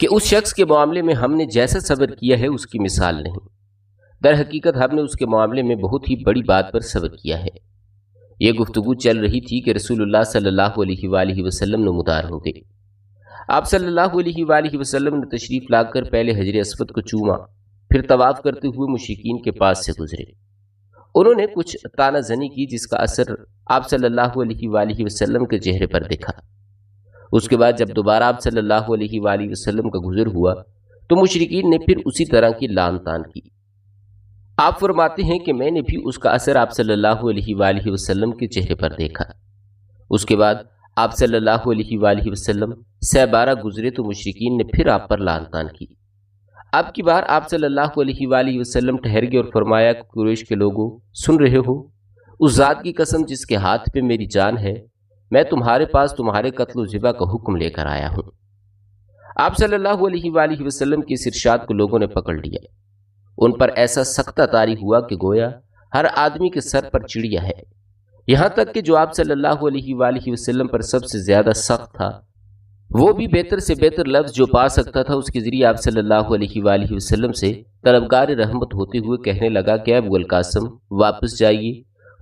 کہ اس شخص کے معاملے میں ہم نے جیسا صبر کیا ہے اس کی مثال نہیں۔ در حقیقت ہم نے اس کے معاملے میں بہت ہی بڑی بات پر صبر کیا ہے۔ یہ گفتگو چل رہی تھی کہ رسول اللہ صلی اللہ علیہ وآلہ وسلم نمودار ہو گئے۔ آپ صلی اللہ علیہ وآلہ وسلم نے تشریف لا کر پہلے حجر اسود کو چوما، پھر طواف کرتے ہوئے مشرکین کے پاس سے گزرے۔ انہوں نے کچھ طعنہ زنی کی جس کا اثر آپ صلی اللہ علیہ وآلہ وسلم کے چہرے پر دکھا۔ اس کے بعد جب دوبارہ آپ صلی اللہ علیہ وآلہ وسلم کا گزر ہوا تو مشرکین نے پھر اسی طرح کی لعن طعن کی۔ آپ فرماتے ہیں کہ میں نے بھی اس کا اثر آپ صلی اللہ علیہ وآلہ وسلم کے چہرے پر دیکھا۔ اس کے بعد آپ صلی اللہ علیہ وآلہ وسلم سہ بارہ گزرے تو مشرکین نے پھر آپ پر لعن طعن کی۔ اب کی بار آپ صلی اللہ علیہ وآلہ وسلم ٹھہر گئے اور فرمایا کہ قریش کے لوگوں سن رہے ہو، اس ذات کی قسم جس کے ہاتھ پہ میری جان ہے، میں تمہارے پاس تمہارے قتل و ذبح کا حکم لے کر آیا ہوں۔ آپ صلی اللہ علیہ وآلہ وسلم کے اس ارشاد کو لوگوں نے پکڑ لیا۔ ان پر ایسا سختہ طاری ہوا کہ گویا ہر آدمی کے سر پر چڑیا ہے، یہاں تک کہ جو آپ صلی اللہ علیہ وآلہ وسلم پر سب سے زیادہ سخت تھا، وہ بھی بہتر سے بہتر لفظ جو پا سکتا تھا اس کے ذریعے آپ صلی اللہ علیہ وآلہ وسلم سے طلبگار رحمت ہوتے ہوئے کہنے لگا کہ ابو القاسم واپس جائیے،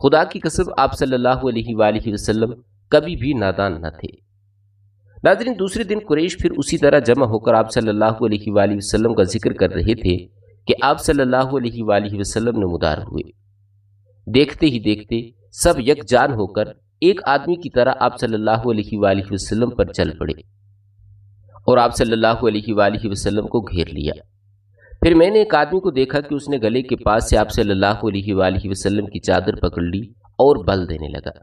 خدا کی قسم آپ صلی اللہ علیہ وآلہ وسلم کبھی بھی نادان نہ تھے۔ ناظرین، دوسرے دن قریش پھر اسی طرح جمع ہو کر آپ صلی اللہ علیہ وآلہ وسلم کا ذکر کر رہے تھے کہ آپ صلی اللہ علیہ وآلہ وسلم نمودار ہوئے۔ دیکھتے ہی دیکھتے سب یکجان ہو کر ایک آدمی کی طرح آپ صلی اللہ علیہ وآلہ وسلم پر چل پڑے اور آپ صلی اللہ علیہ وآلہ وسلم کو گھیر لیا۔ پھر میں نے ایک آدمی کو دیکھا کہ اس نے گلے کے پاس سے آپ صلی اللہ علیہ وآلہ وسلم کی چادر پکڑ لی اور بل دینے لگا۔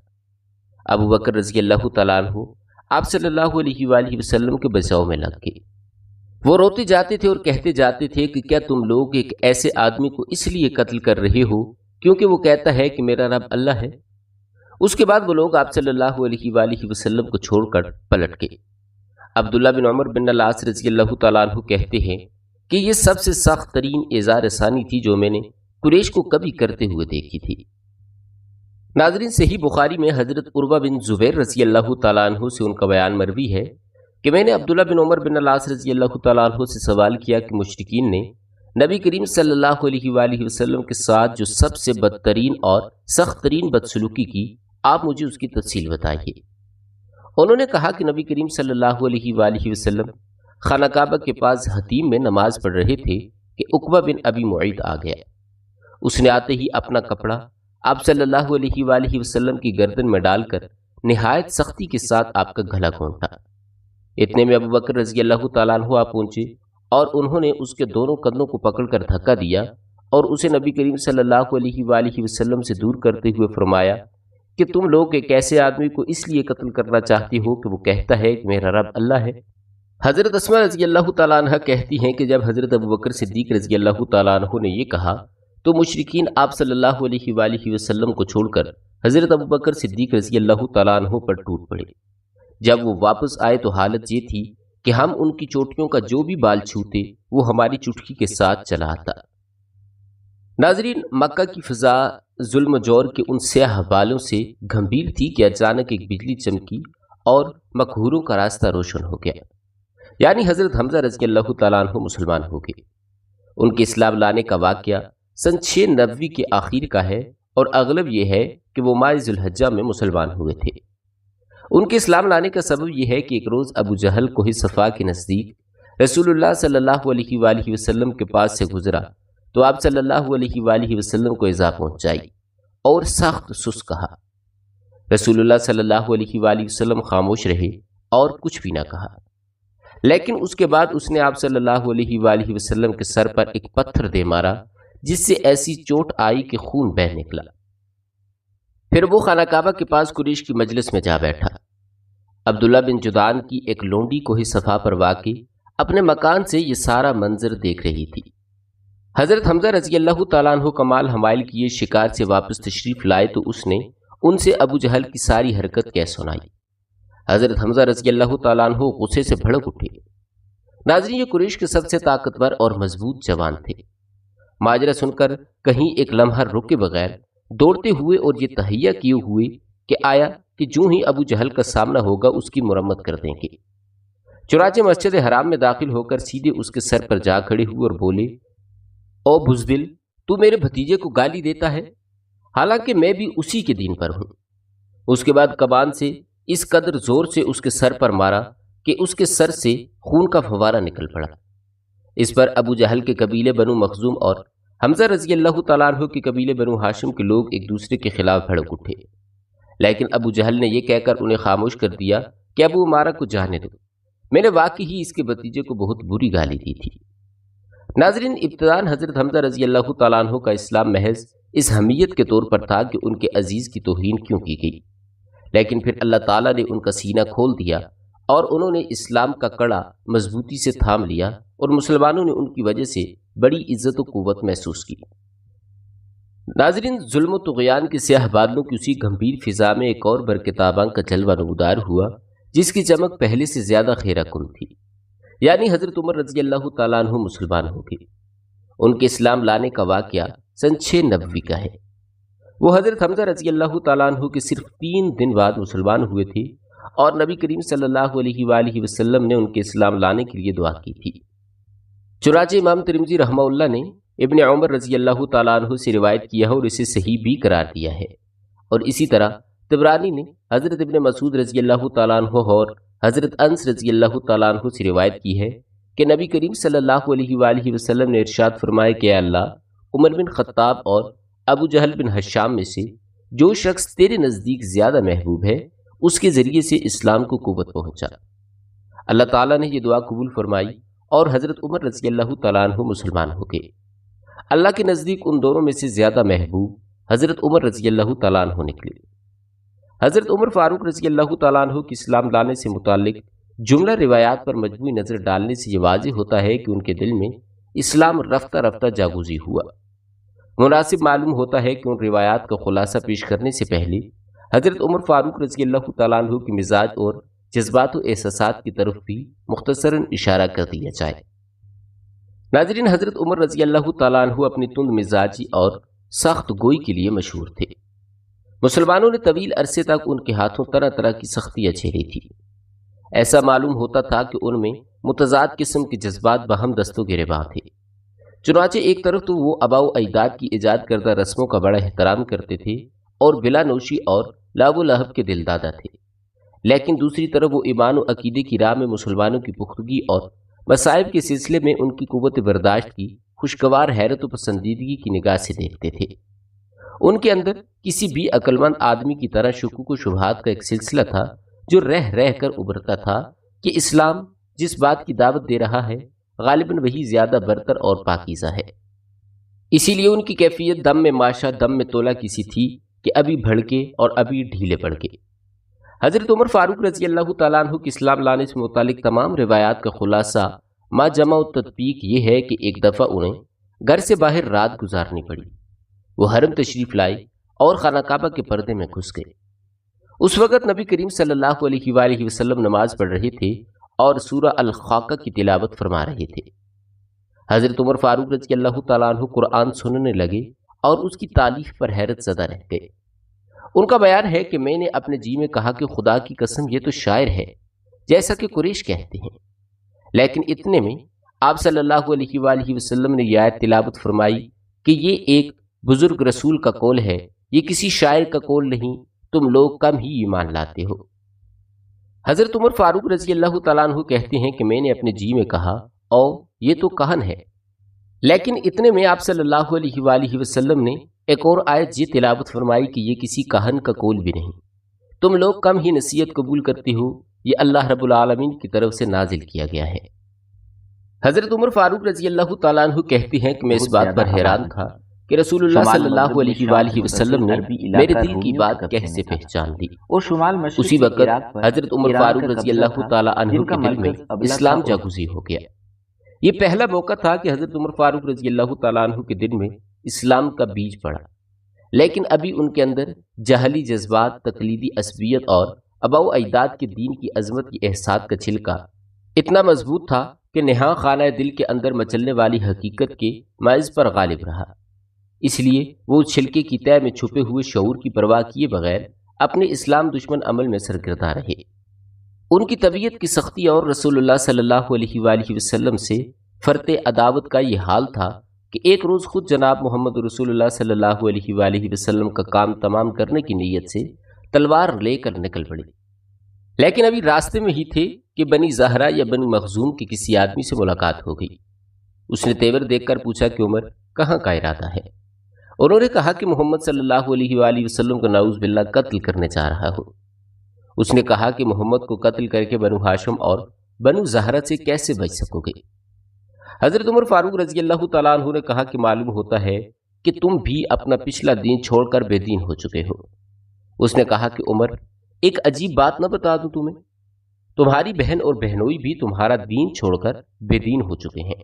ابو بکر رضی اللہ تعالیٰ عنہ آپ صلی اللہ علیہ وآلہ وسلم کے بچاؤ میں لگ گئے۔ وہ روتے جاتے تھے اور کہتے جاتے تھے کہ کیا تم لوگ ایک ایسے آدمی کو اس لیے قتل کر رہے ہو کیونکہ وہ کہتا ہے کہ میرا رب اللہ ہے؟ اس کے بعد وہ لوگ آپ صلی اللہ علیہ وآلہ وسلم کو چھوڑ کر پلٹ گئے۔ عبداللہ بن عمر بن العاص رضی اللہ تعالیٰ عنہ کہتے ہیں کہ یہ سب سے سخت ترین اظہار ثانی تھی جو میں نے قریش کو کبھی کرتے ہوئے دیکھی تھی۔ ناظرین، صحیح بخاری میں حضرت عروہ بن زبیر رضی اللہ تعالیٰ عنہ سے ان کا بیان مروی ہے کہ میں نے عبداللہ بن عمر بن العاص رضی اللہ تعالیٰ عنہ سے سوال کیا کہ مشرکین نے نبی کریم صلی اللہ علیہ وآلہ وسلم کے ساتھ جو سب سے بدترین اور سخت ترین بدسلوکی کی، آپ مجھے اس کی تفصیل بتائیے۔ انہوں نے کہا کہ نبی کریم صلی اللہ علیہ وآلہ وسلم خانہ کعبہ کے پاس حتیم میں نماز پڑھ رہے تھے کہ عقبہ بن ابی معیط آ گیا۔ اس نے آتے ہی اپنا کپڑا آپ صلی اللہ علیہ وآلہ وسلم کی گردن میں ڈال کر نہایت سختی کے ساتھ آپ کا گلا گھونٹا۔ اتنے میں ابو بکر رضی اللہ تعالیٰ عنہ آ پہنچے اور انہوں نے اس کے دونوں کندھوں کو پکڑ کر دھکا دیا اور اسے نبی کریم صلی اللہ علیہ وآلہ وسلم سے دور کرتے ہوئے فرمایا کہ تم لوگ ایک ایسے آدمی کو اس لیے قتل کرنا چاہتی ہو کہ وہ کہتا ہے کہ میرا رب اللہ ہے۔ حضرت اسماء رضی اللہ تعالیٰ عنہ کہتی ہیں کہ جب حضرت ابو بکر صدیق رضی اللہ تعالیٰ عنہ نے یہ کہا تو مشرکین آپ صلی اللہ علیہ وآلہ وسلم کو چھوڑ کر حضرت ابو بکر صدیق رضی اللہ تعالیٰ عنہ پر ٹوٹ پڑے۔ جب وہ واپس آئے تو حالت یہ تھی کہ ہم ان کی چوٹیوں کا جو بھی بال چھوتے وہ ہماری چٹکی کے ساتھ چلا آتا۔ ناظرین، مکہ کی فضا ظلم و جور کے ان سیاہ بالوں سے گھمبیر تھی کہ اچانک ایک بجلی چمکی اور مقہوروں کا راستہ روشن ہو گیا، یعنی حضرت حمزہ رضی اللہ تعالیٰ عنہ مسلمان ہو گئے۔ ان کے اسلام لانے کا واقعہ سن 690 کے آخر کا ہے اور اغلب یہ ہے کہ وہ ماہ ذی الحجہ میں مسلمان ہوئے تھے۔ ان کے اسلام لانے کا سبب یہ ہے کہ ایک روز ابو جہل کوہ صفا کے نزدیک رسول اللہ صلی اللہ علیہ وآلہ وسلم کے پاس سے گزرا تو آپ صلی اللہ علیہ وآلہ وسلم کو ایذا پہنچائی اور سخت سست کہا۔ رسول اللہ صلی اللہ علیہ وآلہ وسلم خاموش رہے اور کچھ بھی نہ کہا، لیکن اس کے بعد اس نے آپ صلی اللہ علیہ وآلہ وسلم کے سر پر ایک پتھر دے مارا جس سے ایسی چوٹ آئی کہ خون بہہ نکلا۔ پھر وہ خانہ کعبہ کے پاس قریش کی مجلس میں جا بیٹھا۔ عبداللہ بن جدعان کی ایک لونڈی کوہ صفا پر واقع اپنے مکان سے یہ سارا منظر دیکھ رہی تھی۔ حضرت حمزہ رضی اللہ تعالیٰ عنہ کمال حمائل کیے شکار سے واپس تشریف لائے تو اس نے ان سے ابو جہل کی ساری حرکت کہہ سنائی۔ حضرت حمزہ رضی اللہ تعالیٰ عنہ غصے سے بھڑک اٹھے۔ ناظرین، یہ قریش کے سب سے طاقتور اور مضبوط جوان تھے۔ ماجرا سن کر کہیں ایک لمحہ رکے بغیر دوڑتے ہوئے اور یہ تہیہ کیے ہوئے کہ آیا کہ جو ہی ابو جہل کا سامنا ہوگا اس کی مرمت کر دیں گے۔ چنانچہ مسجد حرام میں داخل ہو کر سیدھے اس کے سر پر جا کھڑے ہوئے اور بولے، او بزدل، تو میرے بھتیجے کو گالی دیتا ہے، حالانکہ میں بھی اسی کے دین پر ہوں۔ اس کے بعد کمان سے اس قدر زور سے اس کے سر پر مارا کہ اس کے سر سے خون کا فوارہ نکل پڑا۔ اس پر ابو جہل کے قبیلے بنو مخزوم اور حمزہ رضی اللہ تعالیٰ عنہ کے قبیلے بنو ہاشم کے لوگ ایک دوسرے کے خلاف بھڑک اٹھے، لیکن ابو جہل نے یہ کہہ کر انہیں خاموش کر دیا کہ ابو عمارہ کو جانے دو، میں نے واقعی ہی اس کے بھتیجے کو بہت بری گالی دی تھی۔ ناظرین، ابتداً حضرت حمزہ رضی اللہ تعالیٰ عنہ کا اسلام محض اس حمیت کے طور پر تھا کہ ان کے عزیز کی توہین کیوں کی گئی، لیکن پھر اللہ تعالیٰ نے ان کا سینہ کھول دیا اور انہوں نے اسلام کا کڑا مضبوطی سے تھام لیا اور مسلمانوں نے ان کی وجہ سے بڑی عزت و قوت محسوس کی۔ ناظرین، ظلم و طغیان کے سیاہ بادلوں کی اسی گمبھیر فضا میں ایک اور برکتاباں کا جلوہ نمودار ہوا جس کی چمک پہلے سے زیادہ خیرہ کن تھی، یعنی حضرت عمر رضی اللہ تعالیٰ عنہ مسلمان ہو گئے۔ ان کے اسلام لانے کا واقعہ سن 690 کا ہے۔ وہ حضرت حمزہ رضی اللہ تعالیٰ عنہ کے صرف 3 دن بعد مسلمان ہوئے تھے اور نبی کریم صلی اللہ علیہ وآلہ وسلم نے ان کے اسلام لانے کے لیے دعا کی تھی۔ چنانچہ امام ترمذی رحمہ اللہ نے ابن عمر رضی اللہ تعالیٰ عنہ سے روایت کیا ہے اور اسے صحیح بھی قرار دیا ہے، اور اسی طرح طبرانی نے حضرت ابن مسعود رضی اللہ تعالیٰ عنہ اور حضرت انس رضی اللہ تعالیٰ عنہ سے روایت کی ہے کہ نبی کریم صلی اللہ علیہ وآلہ وسلم نے ارشاد فرمایا کہ اے اللہ، عمر بن خطاب اور ابو جہل بن حشام میں سے جو شخص تیرے نزدیک زیادہ محبوب ہے اس کے ذریعے سے اسلام کو قوت پہنچا۔ اللہ تعالیٰ نے یہ دعا قبول فرمائی اور حضرت عمر رضی اللہ تعالیٰ عنہ مسلمان ہو گئے۔ اللہ کے نزدیک ان دونوں میں سے زیادہ محبوب حضرت عمر رضی اللہ تعالیٰ عنہ نکلے۔ حضرت عمر فاروق رضی اللہ تعالیٰ عنہ کی اسلام لانے سے متعلق جملہ روایات پر مجموعی نظر ڈالنے سے یہ واضح ہوتا ہے کہ ان کے دل میں اسلام رفتہ رفتہ جاگوزی ہوا۔ مناسب معلوم ہوتا ہے کہ ان روایات کا خلاصہ پیش کرنے سے پہلے حضرت عمر فاروق رضی اللہ تعالیٰ عنہ کی مزاج اور جذبات و احساسات کی طرف بھی مختصراً اشارہ کر دیا جائے۔ ناظرین، حضرت عمر رضی اللہ تعالیٰ عنہ اپنی تند مزاجی اور سخت گوئی کے لیے مشہور تھے۔ مسلمانوں نے طویل عرصے تک ان کے ہاتھوں طرح طرح کی سختیاں جھیلی تھی۔ ایسا معلوم ہوتا تھا کہ ان میں متضاد قسم کے جذبات باہم دست و گریباں تھے۔ چنانچہ ایک طرف تو وہ آباء و اجداد کی ایجاد کردہ رسموں کا بڑا احترام کرتے تھے اور بلا نوشی اور لاب و لہب کے دل دادا تھے، لیکن دوسری طرف وہ ایمان و عقیدے کی راہ میں مسلمانوں کی پختگی اور مصائب کے سلسلے میں ان کی قوت برداشت کی خوشگوار حیرت و پسندیدگی کی نگاہ سے دیکھتے تھے۔ ان کے اندر کسی بھی عقل مند آدمی کی طرح شکوک و شبہات کا ایک سلسلہ تھا جو رہ رہ کر ابھرتا تھا کہ اسلام جس بات کی دعوت دے رہا ہے غالباً وہی زیادہ برتر اور پاکیزہ ہے۔ اسی لیے ان کی کیفیت دم میں ماشا دم میں تولا کسی تھی کہ ابھی بھڑکے اور ابھی ڈھیلے پڑ گئے۔ حضرت عمر فاروق رضی اللہ تعالیٰ عنہ کی اسلام لانے سے متعلق تمام روایات کا خلاصہ ما جمع و تطبیق یہ ہے کہ ایک دفعہ انہیں گھر سے باہر رات گزارنی پڑی۔ وہ حرم تشریف لائے اور خانہ کعبہ کے پردے میں گھس گئے۔ اس وقت نبی کریم صلی اللہ علیہ وآلہ وسلم نماز پڑھ رہے تھے اور سورہ الخاقہ کی تلاوت فرما رہے تھے۔ حضرت عمر فاروق رضی اللہ تعالیٰ عنہ قرآن سننے لگے اور اس کی تالیف پر حیرت زدہ رہ گئے۔ ان کا بیان ہے کہ میں نے اپنے جی میں کہا کہ خدا کی قسم یہ تو شاعر ہے جیسا کہ قریش کہتے ہیں، لیکن اتنے میں آپ صلی اللہ علیہ وآلہ وسلم نے یہ آیت تلاوت فرمائی کہ یہ ایک بزرگ رسول کا قول ہے، یہ کسی شاعر کا قول نہیں، تم لوگ کم ہی ایمان لاتے ہو۔ حضرت عمر فاروق رضی اللہ تعالیٰ عنہ کہتے ہیں کہ میں نے اپنے جی میں کہا او یہ تو کہن ہے، لیکن اتنے میں آپ صلی اللہ علیہ وآلہ وسلم نے ایک اور آیت یہ تلاوت فرمائی کہ یہ کسی کہن کا قول بھی نہیں، تم لوگ کم ہی نصیحت قبول کرتے ہو، یہ اللہ رب العالمین کی طرف سے نازل کیا گیا ہے۔ حضرت عمر فاروق رضی اللہ تعالیٰ عنہ کہتے ہیں کہ میں اس بات پر حیران تھا کہ رسول اللہ صلی اللہ علیہ وآلہ وسلم نے میرے دل کی بات کیسے پہچان لی۔ اسی وقت حضرت عمر فاروق رضی اللہ تعالیٰ عنہ کے دل میں اسلام جاگزی ہو گیا۔ یہ پہلا موقع تھا کہ حضرت عمر فاروق رضی اللہ تعالیٰ عنہ کے دل میں اسلام کا بیج پڑا، لیکن ابھی ان کے اندر جہلی جذبات، تقلیدی عصبیت اور آباء و اجداد کے دین کی عظمت کی احساس کا چھلکا اتنا مضبوط تھا کہ نہاں خانہ دل کے اندر مچلنے والی حقیقت کے مائز پر غالب رہا۔ اس لیے وہ اس چھلکے کی تہ میں چھپے ہوئے شعور کی پرواہ کیے بغیر اپنے اسلام دشمن عمل میں سرگرداں رہے۔ ان کی طبیعت کی سختی اور رسول اللہ صلی اللہ علیہ وآلہ وسلم سے فرط عداوت کا یہ حال تھا کہ ایک روز خود جناب محمد رسول اللہ صلی اللہ علیہ وآلہ وسلم کا کام تمام کرنے کی نیت سے تلوار لے کر نکل پڑے، لیکن ابھی راستے میں ہی تھے کہ بنی زہرہ یا بنی مخزوم کے کسی آدمی سے ملاقات ہو گئی۔ اس نے تیور دیکھ کر پوچھا کہ عمر کہاں کا ارادہ ہے؟ انہوں نے کہا کہ محمد صلی اللہ علیہ وآلہ وسلم کو نعوذ باللہ قتل کرنے جا رہا ہو۔ اس نے کہا کہ محمد کو قتل کر کے بنو ہاشم اور بنو زہرہ سے کیسے بچ سکو گے؟ حضرت عمر فاروق رضی اللہ تعالیٰ عنہ نے کہا کہ معلوم ہوتا ہے کہ تم بھی اپنا پچھلا دین چھوڑ کر بے دین ہو چکے ہو۔ اس نے کہا کہ عمر ایک عجیب بات نہ بتا دوں تمہیں، تمہاری بہن اور بہنوئی بھی تمہارا دین چھوڑ کر بے دین ہو چکے ہیں۔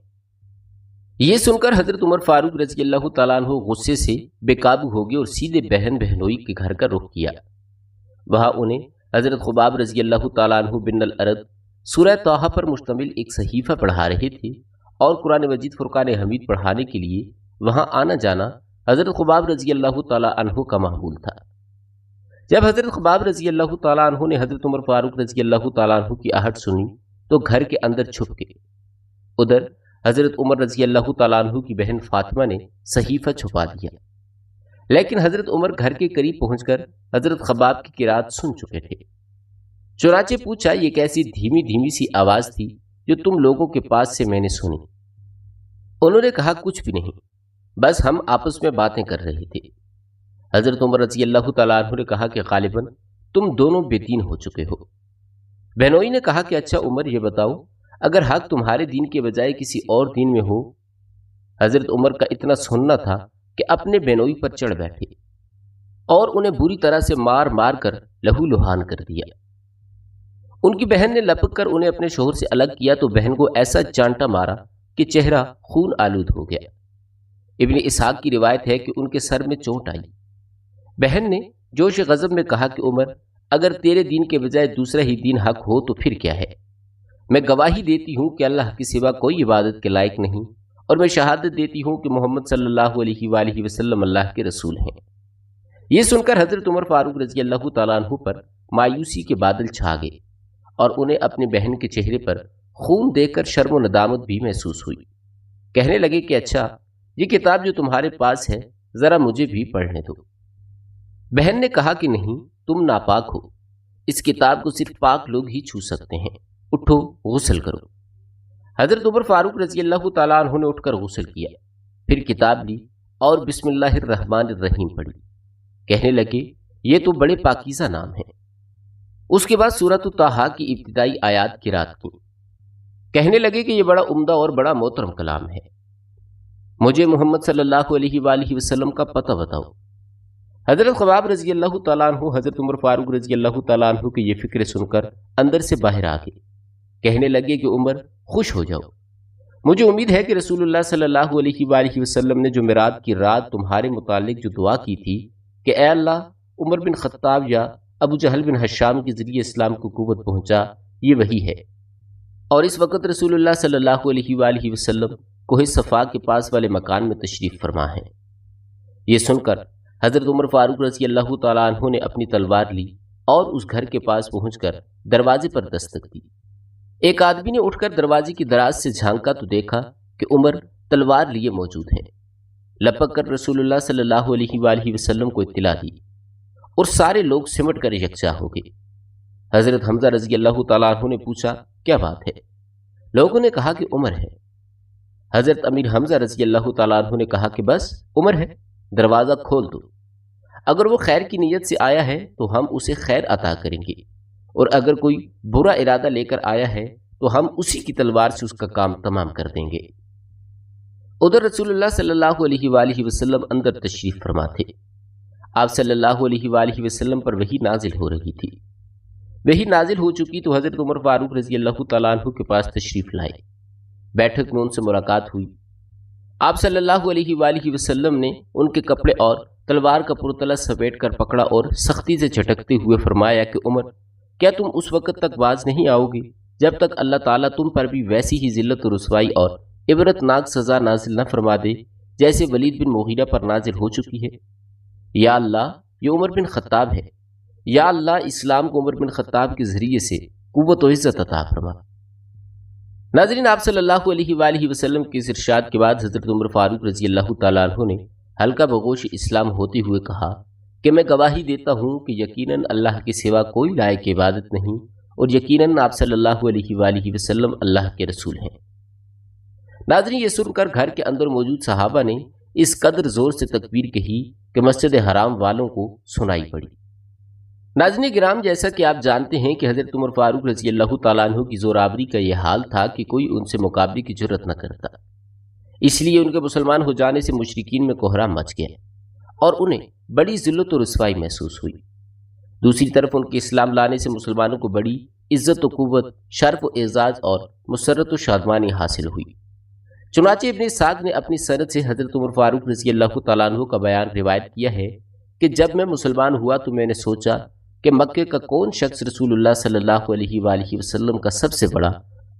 یہ سن کر حضرت عمر فاروق رضی اللہ تعالیٰ عنہ غصے سے بے قابو ہو گئے اور سیدھے بہن بہنوئی کے گھر کا رخ کیا۔ وہاں انہیں حضرت خباب رضی اللہ تعالیٰ عنہ بن الارد سورہ طٰہٰ پر مشتمل ایک صحیفہ پڑھا رہے تھے اور قرآن مجید فرقان حمید پڑھانے کے لیے وہاں آنا جانا حضرت خباب رضی اللہ تعالیٰ عنہ کا معمول تھا۔ جب حضرت خباب رضی اللہ تعالیٰ عنہ نے حضرت عمر فاروق رضی اللہ تعالیٰ عنہ کی آہٹ سنی تو گھر کے اندر چھپ گئے۔ ادھر حضرت عمر رضی اللہ تعالیٰ عنہ کی بہن فاطمہ نے صحیفہ چھپا دیا، لیکن حضرت عمر گھر کے قریب پہنچ کر حضرت خباب کی قرات سن چکے تھے۔ چنانچہ پوچھا یہ کیسی دھیمی دھیمی سی آواز تھی جو تم لوگوں کے پاس سے میں نے سنی؟ انہوں نے کہا کچھ بھی نہیں، بس ہم آپس میں باتیں کر رہے تھے۔ حضرت عمر رضی اللہ تعالیٰ عنہ نے کہا کہ غالباً تم دونوں بے دین ہو چکے ہو۔ بہنوئی نے کہا کہ اچھا عمر یہ بتاؤ اگر حق تمہارے دین کے بجائے کسی اور دین میں ہو؟ حضرت عمر کا اتنا سننا تھا کہ اپنے بہنوئی پر چڑھ بیٹھے اور انہیں بری طرح سے مار مار کر لہو لہان کر دیا۔ ان کی بہن نے لپک کر انہیں اپنے شوہر سے الگ کیا تو بہن کو ایسا چانٹا مارا کہ چہرہ خون آلود ہو گیا۔ ابن اسحاق کی روایت ہے کہ ان کے سر میں چوٹ آئی۔ بہن نے جوش غضب میں کہا کہ عمر اگر تیرے دین کے بجائے دوسرا ہی دین حق ہو تو پھر کیا ہے؟ میں گواہی دیتی ہوں کہ اللہ کے سوا کوئی عبادت کے لائق نہیں، اور میں شہادت دیتی ہوں کہ محمد صلی اللہ علیہ وآلہ وسلم اللہ کے رسول ہیں۔ یہ سن کر حضرت عمر فاروق رضی اللہ تعالیٰ عنہ پر مایوسی کے بادل چھا گئے اور انہیں اپنی بہن کے چہرے پر خون دیکھ کر شرم و ندامت بھی محسوس ہوئی۔ کہنے لگے کہ اچھا یہ کتاب جو تمہارے پاس ہے ذرا مجھے بھی پڑھنے دو۔ بہن نے کہا کہ نہیں، تم ناپاک ہو، اس کتاب کو صرف پاک لوگ ہی چھو سکتے ہیں، اٹھو غسل کرو۔ حضرت عمر فاروق رضی اللہ تعالیٰ عنہ نے اٹھ کر غسل کیا، پھر کتاب لی اور بسم اللہ الرحمن الرحیم پڑھی۔ کہنے لگے یہ تو بڑے پاکیزہ نام ہیں۔ اس کے بعد سورۃ طٰہٰ کی ابتدائی آیات قرات کی۔ کہنے لگے کہ یہ بڑا عمدہ اور بڑا محترم کلام ہے، مجھے محمد صلی اللہ علیہ وآلہ وسلم کا پتہ بتاؤ۔ حضرت خباب رضی اللہ تعالیٰ عنہ حضرت عمر فاروق رضی اللہ تعالیٰ عنہ کی یہ فکر سن کر اندر سے باہر آ گئے۔ کہنے لگے کہ عمر خوش ہو جاؤ، مجھے امید ہے کہ رسول اللہ صلی اللہ علیہ وآلہ وسلم نے جو معراج کی رات تمہارے متعلق جو دعا کی تھی کہ اے اللہ عمر بن خطاب یا ابو جہل بن حشام کے ذریعے اسلام کو قوت پہنچا، یہ وہی ہے۔ اور اس وقت رسول اللہ صلی اللہ علیہ وآلہ وسلم کوہ صفا کے پاس والے مکان میں تشریف فرما ہے۔ یہ سن کر حضرت عمر فاروق رضی اللہ تعالیٰ عنہ نے اپنی تلوار لی اور اس گھر کے پاس پہنچ کر دروازے پر دستک دی۔ ایک آدمی نے اٹھ کر دروازے کی دراز سے جھانکا تو دیکھا کہ عمر تلوار لیے موجود ہیں۔ لپک کر رسول اللہ صلی اللہ علیہ وآلہ وسلم کو اطلاع دی اور سارے لوگ سمٹ کر یکجا ہو گئے۔ حضرت حمزہ رضی اللہ تعالیٰ عنہ نے پوچھا کیا بات ہے؟ لوگوں نے کہا کہ عمر ہے۔ حضرت امیر حمزہ رضی اللہ تعالیٰ عنہ نے کہا کہ بس عمر ہے، دروازہ کھول دو، اگر وہ خیر کی نیت سے آیا ہے تو ہم اسے خیر عطا کریں گے، اور اگر کوئی برا ارادہ لے کر آیا ہے تو ہم اسی کی تلوار سے اس کا کام تمام کر دیں گے۔ ادھر رسول اللہ صلی اللہ علیہ وآلہ وسلم اندر تشریف فرما تھے۔ آپ صلی اللہ علیہ وآلہ وسلم پر وحی نازل ہو رہی تھی۔ وحی نازل ہو چکی تو حضرت عمر فاروق رضی اللہ تعالیٰ عنہ کے پاس تشریف لائے۔ بیٹھک میں ان سے ملاقات ہوئی۔ آپ صلی اللہ علیہ وآلہ وسلم نے ان کے کپڑے اور تلوار کا پرتلا سمیٹ کر پکڑا اور سختی سے جھٹکتے ہوئے فرمایا کہ عمر کیا تم اس وقت تک باز نہیں آؤ گے جب تک اللہ تعالیٰ تم پر بھی ویسی ہی ذلت و رسوائی اور عبرت ناک سزا نازل نہ فرما دے جیسے ولید بن مغیرہ پر نازل ہو چکی ہے؟ یا اللہ یہ عمر بن خطاب ہے، یا اللہ اسلام کو عمر بن خطاب کے ذریعے سے قوت و عزت عطا فرما۔ ناظرین، آپ صلی اللہ علیہ وآلہ وسلم کے اس ارشاد کے بعد حضرت عمر فاروق رضی اللہ تعالیٰ عنہ نے ہلکا بگوش اسلام ہوتے ہوئے کہا کہ میں گواہی دیتا ہوں کہ یقیناً اللہ کے سوا کوئی لائق عبادت نہیں، اور یقیناً آپ صلی اللہ علیہ وآلہ وسلم اللہ کے رسول ہیں۔ ناظرین، یہ سن کر گھر کے اندر موجود صحابہ نے اس قدر زور سے تکبیر کہی کہ مسجد حرام والوں کو سنائی پڑی۔ ناظرین کرام، جیسا کہ آپ جانتے ہیں کہ حضرت عمر فاروق رضی اللہ تعالیٰ عنہ کی زورآوری کا یہ حال تھا کہ کوئی ان سے مقابلے کی جرت نہ کرتا، اس لیے ان کے مسلمان ہو جانے سے مشرکین میں کوہرام مچ گیا اور انہیں بڑی ذلت و رسوائی محسوس ہوئی۔ دوسری طرف ان کے اسلام لانے سے مسلمانوں کو بڑی عزت و قوت، شرف و اعزاز اور مسرت و شادمانی حاصل ہوئی۔ چنانچہ ابن اسحاق نے اپنی سند سے حضرت عمر فاروق رضی اللہ تعالیٰ عنہ کا بیان روایت کیا ہے کہ جب میں مسلمان ہوا تو میں نے سوچا کہ مکے کا کون شخص رسول اللہ صلی اللہ علیہ وآلہ وسلم کا سب سے بڑا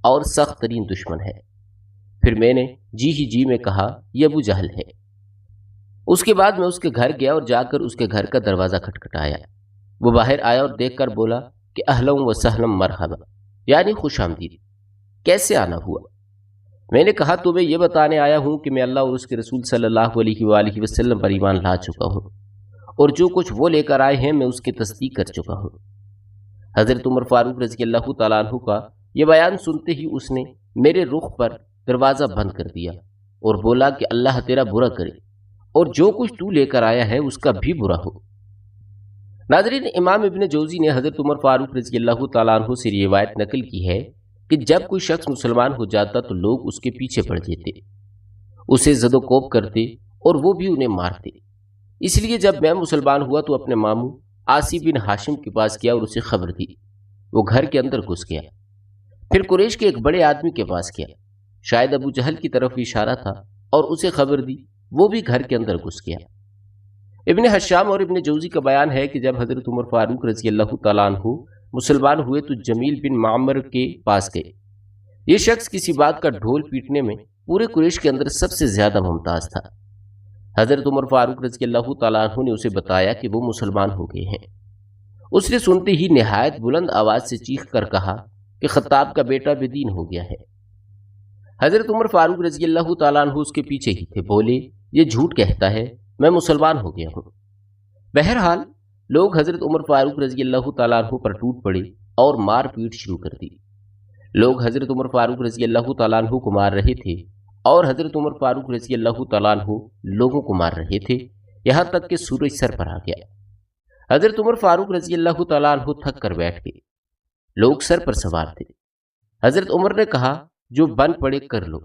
اور سخت ترین دشمن ہے۔ پھر میں نے جی میں کہا یہ ابو جہل ہے۔ اس کے بعد میں اس کے گھر گیا اور جا کر اس کے گھر کا دروازہ کھٹکھٹایا۔ وہ باہر آیا اور دیکھ کر بولا کہ اہلا و سہلا مرحبا، یعنی خوش آمدید، کیسے آنا ہوا؟ میں نے کہا تمہیں یہ بتانے آیا ہوں کہ میں اللہ اور اس کے رسول صلی اللہ علیہ وآلہ وسلم پر ایمان لا چکا ہوں، اور جو کچھ وہ لے کر آئے ہیں میں اس کی تصدیق کر چکا ہوں۔ حضرت عمر فاروق رضی اللہ تعالیٰ عنہ کا یہ بیان سنتے ہی اس نے میرے رخ پر دروازہ بند کر دیا اور بولا کہ اللہ تیرا برا کرے، اور جو کچھ تو لے کر آیا ہے اس کا بھی برا ہو۔ ناظرین، امام ابن جوزی نے حضرت عمر فاروق رضی اللہ تعالیٰ عنہ سے روایت نقل کی ہے کہ جب کوئی شخص مسلمان ہو جاتا تو لوگ اس کے پیچھے پڑ جاتے، اسے زد و کوب کرتے اور وہ بھی انہیں مارتے۔ اس لیے جب میں مسلمان ہوا تو اپنے ماموں عاصی بن ہاشم کے پاس گیا اور اسے خبر دی۔ وہ گھر کے اندر گھس گیا، پھر قریش کے ایک بڑے آدمی کے پاس گیا، شاید ابو جہل کی طرف اشارہ تھا، اور اسے خبر دی، وہ بھی گھر کے اندر گھس گیا۔ ابن حشام اور ابن جوزی کا بیان ہے کہ جب حضرت عمر فاروق رضی اللہ تعالیٰ عنہ مسلمان ہوئے تو جمیل بن معمر کے پاس گئے۔ یہ شخص کسی بات کا ڈھول پیٹنے میں پورے قریش کے اندر سب سے زیادہ ممتاز تھا۔ حضرت عمر فاروق رضی اللہ تعالیٰ عنہ نے اسے بتایا کہ وہ مسلمان ہو گئے ہیں۔ اس نے سنتے ہی نہایت بلند آواز سے چیخ کر کہا کہ خطاب کا بیٹا بے دین ہو گیا ہے۔ حضرت عمر فاروق رضی اللہ تعالیٰ عنہ اس کے پیچھے ہی تھے، بولے یہ جھوٹ کہتا ہے، میں مسلمان ہو گیا ہوں۔ بہرحال لوگ حضرت عمر فاروق رضی اللہ تعالیٰ عنہ پر ٹوٹ پڑے اور مار پیٹ شروع کر دی۔ لوگ حضرت عمر فاروق رضی اللہ تعالیٰ عنہ کو مار رہے تھے اور حضرت عمر فاروق رضی اللہ تعالیٰ عنہ لوگوں کو مار رہے تھے، یہاں تک کہ سورج سر پر آ گیا۔ حضرت عمر فاروق رضی اللہ تعالیٰ عنہ تھک کر بیٹھ گئے، لوگ سر پر سوار تھے۔ حضرت عمر نے کہا جو بن پڑے کر لو،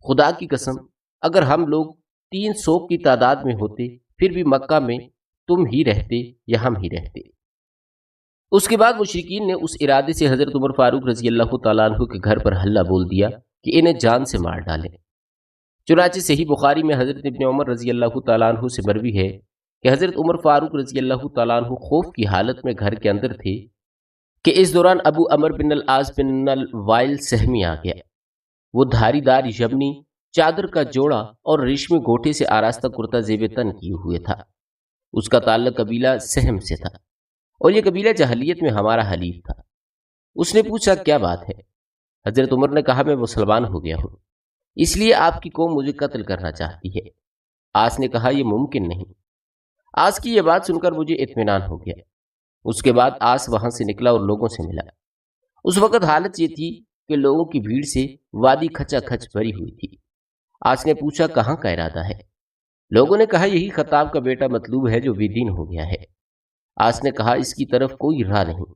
خدا کی قسم اگر ہم لوگ 300 کی تعداد میں ہوتے پھر بھی مکہ میں تم ہی رہتے یا ہم ہی رہتے۔ اس کے بعد مشرکین نے اس ارادے سے حضرت عمر فاروق رضی اللہ تعالیٰ عنہ کے گھر پر حلہ بول دیا کہ انہیں جان سے مار ڈالیں۔ چنانچہ صحیح بخاری میں حضرت ابن عمر رضی اللہ تعالیٰ عنہ سے مروی ہے کہ حضرت عمر فاروق رضی اللہ تعالیٰ عنہ خوف کی حالت میں گھر کے اندر تھے کہ اس دوران ابو عمر بن العاص بن الوائل سہمی آ گیا۔ وہ دھاری دار یمنی چادر کا جوڑا اور ریشمی گوٹے سے آراستہ کرتا زیب تن کیے ہوئے تھا۔ اس کا تعلق قبیلہ سہم سے تھا اور یہ قبیلہ جاہلیت میں ہمارا حلیف تھا۔ اس نے پوچھا کیا بات ہے؟ حضرت عمر نے کہا میں مسلمان ہو گیا ہوں، اس لیے آپ کی قوم مجھے قتل کرنا چاہتی ہے۔ آس نے کہا یہ ممکن نہیں۔ آس کی یہ بات سن کر مجھے اطمینان ہو گیا۔ اس کے بعد آس وہاں سے نکلا اور لوگوں سے ملا۔ اس وقت حالت یہ تھی کہ لوگوں کی بھیڑ سے وادی کھچا کھچ بھری ہوئی تھی۔ آس نے پوچھا کہاں کا ارادہ ہے؟ لوگوں نے کہا یہی خطاب کا بیٹا مطلوب ہے جو بے دین ہو گیا ہے۔ آس نے کہا اس کی طرف کوئی راہ نہیں۔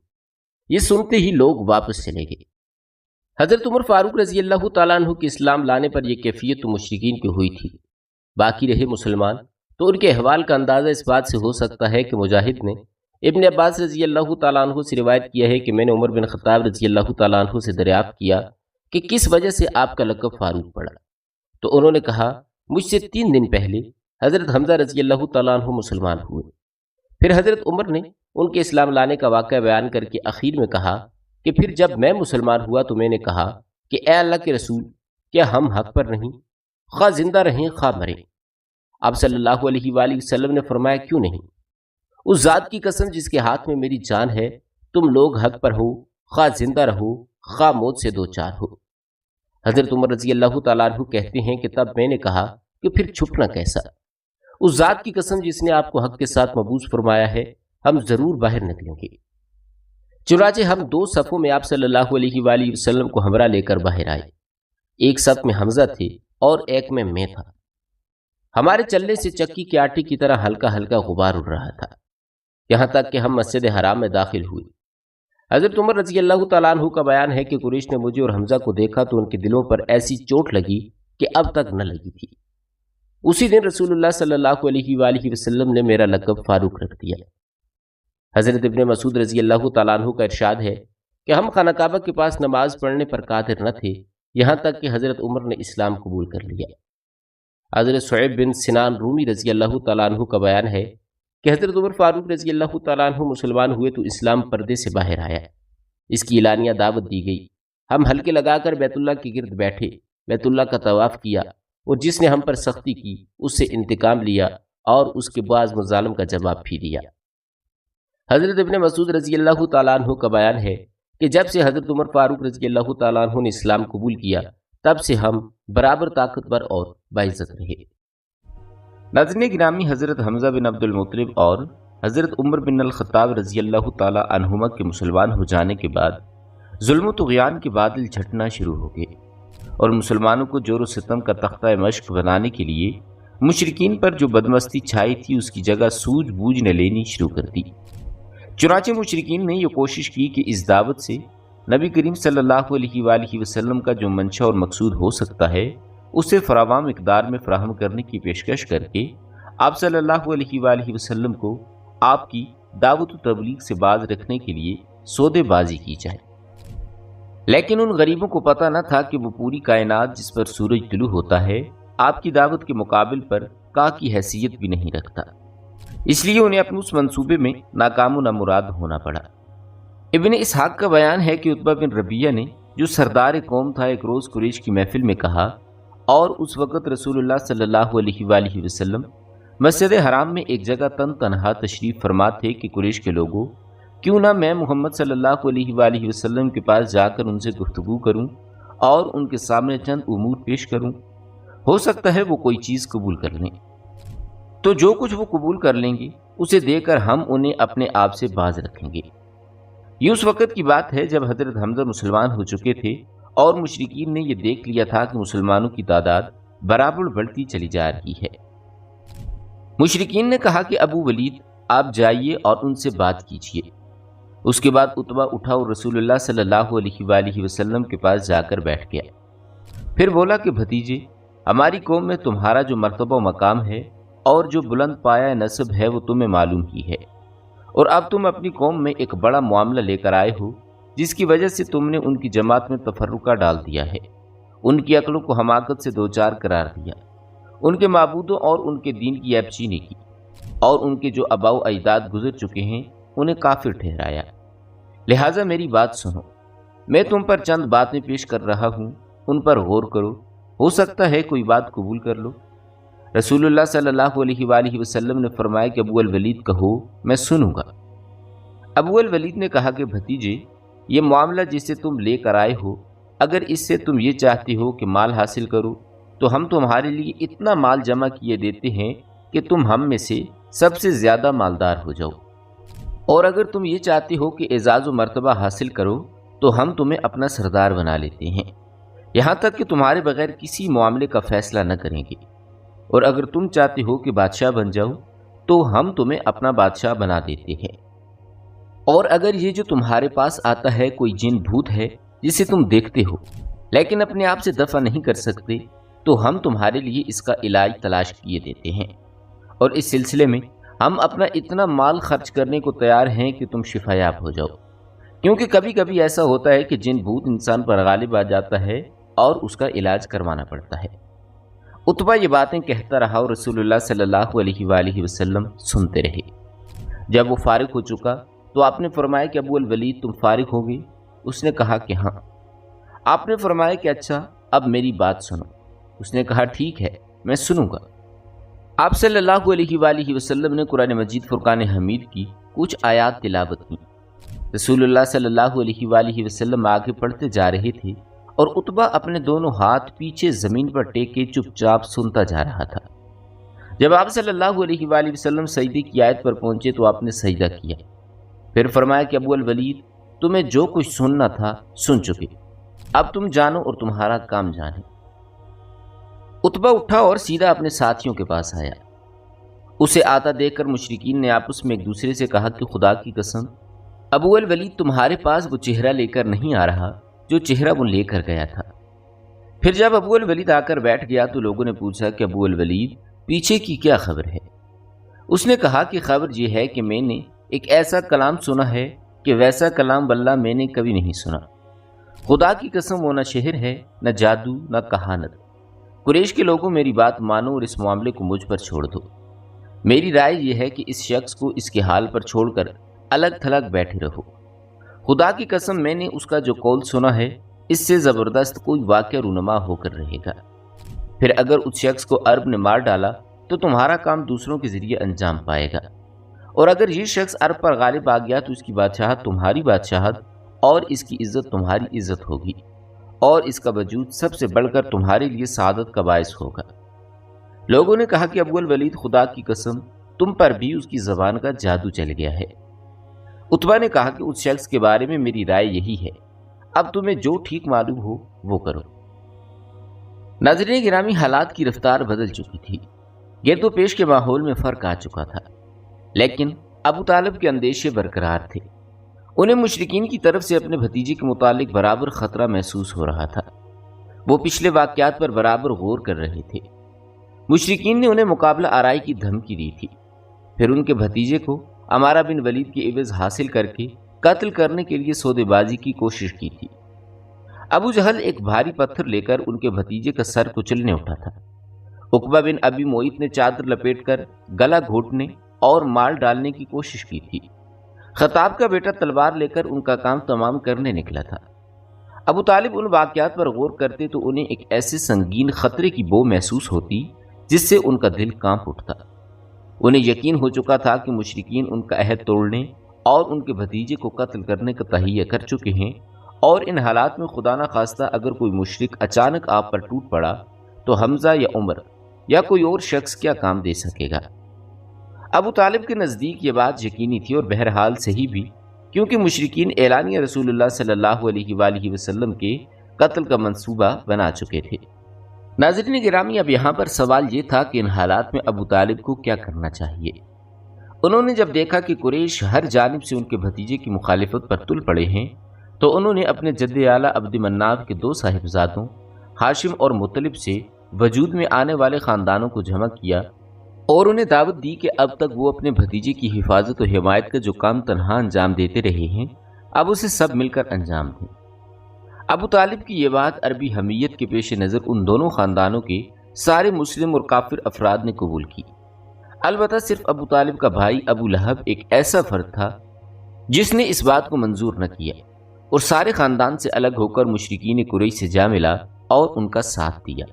یہ سنتے ہی لوگ واپس چلے گئے۔ حضرت عمر فاروق رضی اللہ تعالیٰ عنہ کے اسلام لانے پر یہ کیفیت تو مشرکین کی ہوئی تھی، باقی رہے مسلمان تو ان کے احوال کا اندازہ اس بات سے ہو سکتا ہے کہ مجاہد نے ابن عباس رضی اللہ تعالیٰ عنہ سے روایت کیا ہے کہ میں نے عمر بن خطاب رضی اللہ تعالیٰ عنہ سے دریافت کیا کہ کس وجہ سے آپ کا لقب فاروق پڑا، تو انہوں نے کہا مجھ سے 3 دن پہلے حضرت حمزہ رضی اللہ تعالیٰ عنہ مسلمان ہوئے۔ پھر حضرت عمر نے ان کے اسلام لانے کا واقعہ بیان کر کے اخیر میں کہا کہ پھر جب میں مسلمان ہوا تو میں نے کہا کہ اے اللہ کے رسول کیا ہم حق پر نہیں، خواہ زندہ رہیں خواہ مریں؟ آپ صلی اللہ علیہ وآلہ وسلم نے فرمایا کیوں نہیں؟ اس ذات کی قسم جس کے ہاتھ میں میری جان ہے تم لوگ حق پر ہو خواہ زندہ رہو خواہ موت سے دو چار ہو۔ حضرت عمر رضی اللہ تعالیٰ عنہ کہتے ہیں کہ تب میں نے کہا کہ پھر چھپنا کیسا؟ اس ذات کی قسم جس نے آپ کو حق کے ساتھ مبعوث فرمایا ہے، ہم ضرور باہر نکلیں گے۔ چنانچہ ہم دو صفوں میں آپ صلی اللہ علیہ وآلہ وسلم کو ہمراہ لے کر باہر آئے۔ ایک صف میں حمزہ تھے اور ایک میں تھا۔ ہمارے چلنے سے چکی کے آٹے کی طرح ہلکا ہلکا غبار اڑ رہا تھا، یہاں تک کہ ہم مسجد حرام میں داخل ہوئے۔ حضرت عمر رضی اللہ تعالیٰ عنہ کا بیان ہے کہ قریش نے مجھے اور حمزہ کو دیکھا تو ان کے دلوں پر ایسی چوٹ لگی کہ اب تک نہ لگی تھی۔ اسی دن رسول اللہ صلی اللہ علیہ وآلہ وسلم نے میرا لقب فاروق رکھ دیا۔ حضرت ابن مسعود رضی اللہ تعالیٰ عنہ کا ارشاد ہے کہ ہم خانہ کعبہ کے پاس نماز پڑھنے پر قادر نہ تھے یہاں تک کہ حضرت عمر نے اسلام قبول کر لیا۔ حضرت صہیب بن سنان رومی رضی اللہ تعالیٰ عنہ کا بیان ہے کہ حضرت عمر فاروق رضی اللہ تعالیٰ عنہ مسلمان ہوئے تو اسلام پردے سے باہر آیا، اس کی اعلانیہ دعوت دی گئی۔ ہم حلقے لگا کر بیت اللہ کے گرد بیٹھے، بیت اللہ کا طواف کیا، اور جس نے ہم پر سختی کی اس سے انتقام لیا اور اس کے بعض مظالم کا جواب بھی دیا۔ حضرت ابن مسعود رضی اللہ تعالیٰ عنہ کا بیان ہے کہ جب سے حضرت عمر فاروق رضی اللہ تعالیٰ عنہ نے اسلام قبول کیا تب سے ہم برابر طاقتور اور باعزت رہے۔ ناظرین گرامی، حضرت حمزہ بن عبد المطلب اور حضرت عمر بن الخطاب رضی اللہ تعالیٰ عنہما کے مسلمان ہو جانے کے بعد ظلم و طغیان کے بادل چھٹنا شروع ہو گئے اور مسلمانوں کو جور و ستم کا تختہ مشق بنانے کے لیے مشرکین پر جو بدمستی چھائی تھی اس کی جگہ سوجھ بوجھ نے لینی شروع کر دی۔ چنانچہ مشرکین نے یہ کوشش کی کہ اس دعوت سے نبی کریم صلی اللہ علیہ وآلہ وسلم کا جو منشا اور مقصود ہو سکتا ہے اسے فراوان مقدار میں فراہم کرنے کی پیشکش کر کے آپ صلی اللہ علیہ وآلہ وسلم کو آپ کی دعوت و تبلیغ سے باز رکھنے کے لیے سودے بازی کی جائے۔ لیکن ان غریبوں کو پتہ نہ تھا کہ وہ پوری کائنات جس پر سورج طلوع ہوتا ہے آپ کی دعوت کے مقابل پر کا کی حیثیت بھی نہیں رکھتا، اس لیے انہیں اپنے اس منصوبے میں ناکام و نامراد ہونا پڑا۔ ابن اسحاق کا بیان ہے کہ عتبہ بن ربیعہ نے جو سردار قوم تھا ایک روز قریش کی محفل میں کہا، اور اس وقت رسول اللہ صلی اللہ علیہ وآلہ وسلم مسجد حرام میں ایک جگہ تنہا تشریف فرما تھے کہ قریش کے لوگوں کیوں نہ میں محمد صلی اللہ علیہ وآلہ وسلم کے پاس جا کر ان سے گفتگو کروں اور ان کے سامنے چند امور پیش کروں، ہو سکتا ہے وہ کوئی چیز قبول کر لیں، تو جو کچھ وہ قبول کر لیں گے اسے دے کر ہم انہیں اپنے آپ سے باز رکھیں گے۔ یہ اس وقت کی بات ہے جب حضرت حمزہ مسلمان ہو چکے تھے اور مشرکین نے یہ دیکھ لیا تھا کہ مسلمانوں کی تعداد برابر بڑھتی چلی جا رہی ہے۔ مشرکین نے کہا کہ ابو ولید آپ جائیے اور ان سے بات کیجیے۔ اس کے بعد عتبہ اٹھا اور رسول اللہ صلی اللہ علیہ وآلہ وسلم کے پاس جا کر بیٹھ گیا، پھر بولا کہ بھتیجے، ہماری قوم میں تمہارا جو مرتبہ و مقام ہے اور جو بلند پایہ نسب ہے وہ تمہیں معلوم ہی ہے، اور اب تم اپنی قوم میں ایک بڑا معاملہ لے کر آئے ہو جس کی وجہ سے تم نے ان کی جماعت میں تفرقہ ڈال دیا ہے، ان کی عقلوں کو حماقت سے دوچار قرار دیا، ان کے معبودوں اور ان کے دین کی عیب چینی کی، اور ان کے جو آباء و اجداد گزر چکے ہیں انہیں کافر ٹھہرایا۔ لہٰذا میری بات سنو، میں تم پر چند باتیں پیش کر رہا ہوں، ان پر غور کرو، ہو سکتا ہے کوئی بات قبول کر لو۔ رسول اللہ صلی اللہ علیہ وآلہ وسلم نے فرمایا کہ ابو الولید کہو، میں سنوں گا۔ ابو الولید نے کہا کہ بھتیجے، یہ معاملہ جسے تم لے کر آئے ہو، اگر اس سے تم یہ چاہتے ہو کہ مال حاصل کرو تو ہم تمہارے لیے اتنا مال جمع کیے دیتے ہیں کہ تم ہم میں سے سب سے زیادہ مالدار ہو جاؤ، اور اگر تم یہ چاہتے ہو کہ اعزاز و مرتبہ حاصل کرو تو ہم تمہیں اپنا سردار بنا لیتے ہیں، یہاں تک کہ تمہارے بغیر کسی معاملے کا فیصلہ نہ کریں گے، اور اگر تم چاہتے ہو کہ بادشاہ بن جاؤ تو ہم تمہیں اپنا بادشاہ بنا دیتے ہیں، اور اگر یہ جو تمہارے پاس آتا ہے کوئی جن بھوت ہے جسے تم دیکھتے ہو لیکن اپنے آپ سے دفع نہیں کر سکتے تو ہم تمہارے لیے اس کا علاج تلاش کیے دیتے ہیں، اور اس سلسلے میں ہم اپنا اتنا مال خرچ کرنے کو تیار ہیں کہ تم شفا یاب ہو جاؤ، کیونکہ کبھی کبھی ایسا ہوتا ہے کہ جن بھوت انسان پر غالب آ جاتا ہے اور اس کا علاج کروانا پڑتا ہے۔ عتبہ یہ باتیں کہتا رہا اور رسول اللہ صلی اللہ علیہ وآلہ وسلم سنتے رہے۔ جب وہ فارغ ہو چکا تو آپ نے فرمایا کہ ابو الولید تم فارغ ہو گئے؟ اس نے کہا کہ ہاں۔ آپ نے فرمایا کہ اچھا اب میری بات سنو۔ اس نے کہا ٹھیک ہے، میں سنوں گا۔ آپ صلی اللہ علیہ وآلہ وسلم نے قرآن مجید فرقان حمید کی کچھ آیات تلاوت کی۔ رسول اللہ صلی اللہ علیہ وآلہ وسلم آگے بڑھتے جا رہے تھے اور عتبہ اپنے دونوں ہاتھ پیچھے زمین پر ٹیکے چپ چاپ سنتا جا رہا تھا۔ جب آپ صلی اللہ علیہ وآلہ وسلم سجدے کی آیت پر پہنچے تو آپ نے سجدہ کیا، پھر فرمایا کہ ابو الولید، تمہیں جو کچھ سننا تھا سن چکے، اب تم جانو اور تمہارا کام جانے۔ عتبہ اٹھا اور سیدھا اپنے ساتھیوں کے پاس آیا۔ اسے آتا دیکھ کر مشرکین نے آپس میں ایک دوسرے سے کہا کہ خدا کی قسم، ابو الولید تمہارے پاس وہ چہرہ لے کر نہیں آ رہا جو چہرہ وہ لے کر گیا تھا۔ پھر جب ابو الولید آ کر بیٹھ گیا تو لوگوں نے پوچھا کہ ابو الولید پیچھے کی کیا خبر ہے؟ اس نے کہا کہ خبر یہ ہے کہ میں نے ایک ایسا کلام سنا ہے کہ ویسا کلام واللہ میں نے کبھی نہیں سنا۔ خدا کی قسم وہ نہ شہر ہے، نہ جادو، نہ کہانت۔ قریش کے لوگوں میری بات مانو اور اس معاملے کو مجھ پر چھوڑ دو۔ میری رائے یہ ہے کہ اس شخص کو اس کے حال پر چھوڑ کر الگ تھلگ بیٹھے رہو۔ خدا کی قسم میں نے اس کا جو قول سنا ہے اس سے زبردست کوئی واقعہ رونما ہو کر رہے گا۔ پھر اگر اس شخص کو عرب نے مار ڈالا تو تمہارا کام دوسروں کے ذریعے انجام پائے گا، اور اگر یہ شخص عرب پر غالب آ گیا تو اس کی بادشاہت تمہاری بادشاہت اور اس کی عزت تمہاری عزت ہوگی، اور اس کا وجود سب سے بڑھ کر تمہارے لیے سعادت کا باعث ہوگا۔ لوگوں نے کہا کہ ابو الولید خدا کی قسم تم پر بھی اس کی زبان کا جادو چل گیا ہے۔ عتبہ نے کہا کہ اس شخص کے بارے میں میری رائے یہی ہے، اب تمہیں جو ٹھیک معلوم ہو وہ کرو۔ ناظرین گرامی، حالات کی رفتار بدل چکی تھی، گرد و پیش کے ماحول میں فرق آ چکا تھا، لیکن ابو طالب کے اندیشے برقرار تھے۔ انہیں مشرکین کی طرف سے اپنے بھتیجے کے متعلق برابر خطرہ محسوس ہو رہا تھا۔ وہ پچھلے واقعات پر برابر غور کر رہے تھے۔ مشرکین نے انہیں مقابلہ آرائی کی دھمکی دی تھی، پھر ان کے بھتیجے کو عمارہ بن ولید کی عوض حاصل کر کے قتل کرنے کے لیے سودے بازی کی کوشش کی تھی۔ ابو جہل ایک بھاری پتھر لے کر ان کے بھتیجے کا سر کچلنے اٹھا تھا۔ عقبہ بن ابی معیط نے چادر لپیٹ کر گلا گھونٹنے اور مال ڈالنے کی کوشش کی تھی۔ خطاب کا بیٹا تلوار لے کر ان کا کام تمام کرنے نکلا تھا۔ ابو طالب ان واقعات پر غور کرتے تو انہیں ایک ایسے سنگین خطرے کی بو محسوس ہوتی جس سے ان کا دل کانپ اٹھتا۔ انہیں یقین ہو چکا تھا کہ مشرکین ان کا عہد توڑنے اور ان کے بھتیجے کو قتل کرنے کا تہیہ کر چکے ہیں، اور ان حالات میں خدا نہ خواستہ اگر کوئی مشرک اچانک آپ پر ٹوٹ پڑا تو حمزہ یا عمر یا کوئی اور شخص کیا کام دے سکے گا۔ ابو طالب کے نزدیک یہ بات یقینی تھی، اور بہرحال صحیح بھی، کیونکہ مشرکین اعلانیہ رسول اللہ صلی اللہ علیہ وآلہ وسلم کے قتل کا منصوبہ بنا چکے تھے۔ ناظرین گرامی، اب یہاں پر سوال یہ تھا کہ ان حالات میں ابو طالب کو کیا کرنا چاہیے۔ انہوں نے جب دیکھا کہ قریش ہر جانب سے ان کے بھتیجے کی مخالفت پر تل پڑے ہیں تو انہوں نے اپنے جد اعلیٰ عبد مناف کے 2 صاحبزادوں ہاشم اور مطلب سے وجود میں آنے والے خاندانوں کو جمع کیا اور انہیں دعوت دی کہ اب تک وہ اپنے بھتیجے کی حفاظت و حمایت کا جو کام تنہا انجام دیتے رہے ہیں اب اسے سب مل کر انجام دیں۔ ابو طالب کی یہ بات عربی حمیت کے پیش نظر ان دونوں خاندانوں کے سارے مسلم اور کافر افراد نے قبول کی۔ البتہ صرف ابو طالب کا بھائی ابو لہب ایک ایسا فرد تھا جس نے اس بات کو منظور نہ کیا اور سارے خاندان سے الگ ہو کر مشرکین قریش سے جا ملا اور ان کا ساتھ دیا۔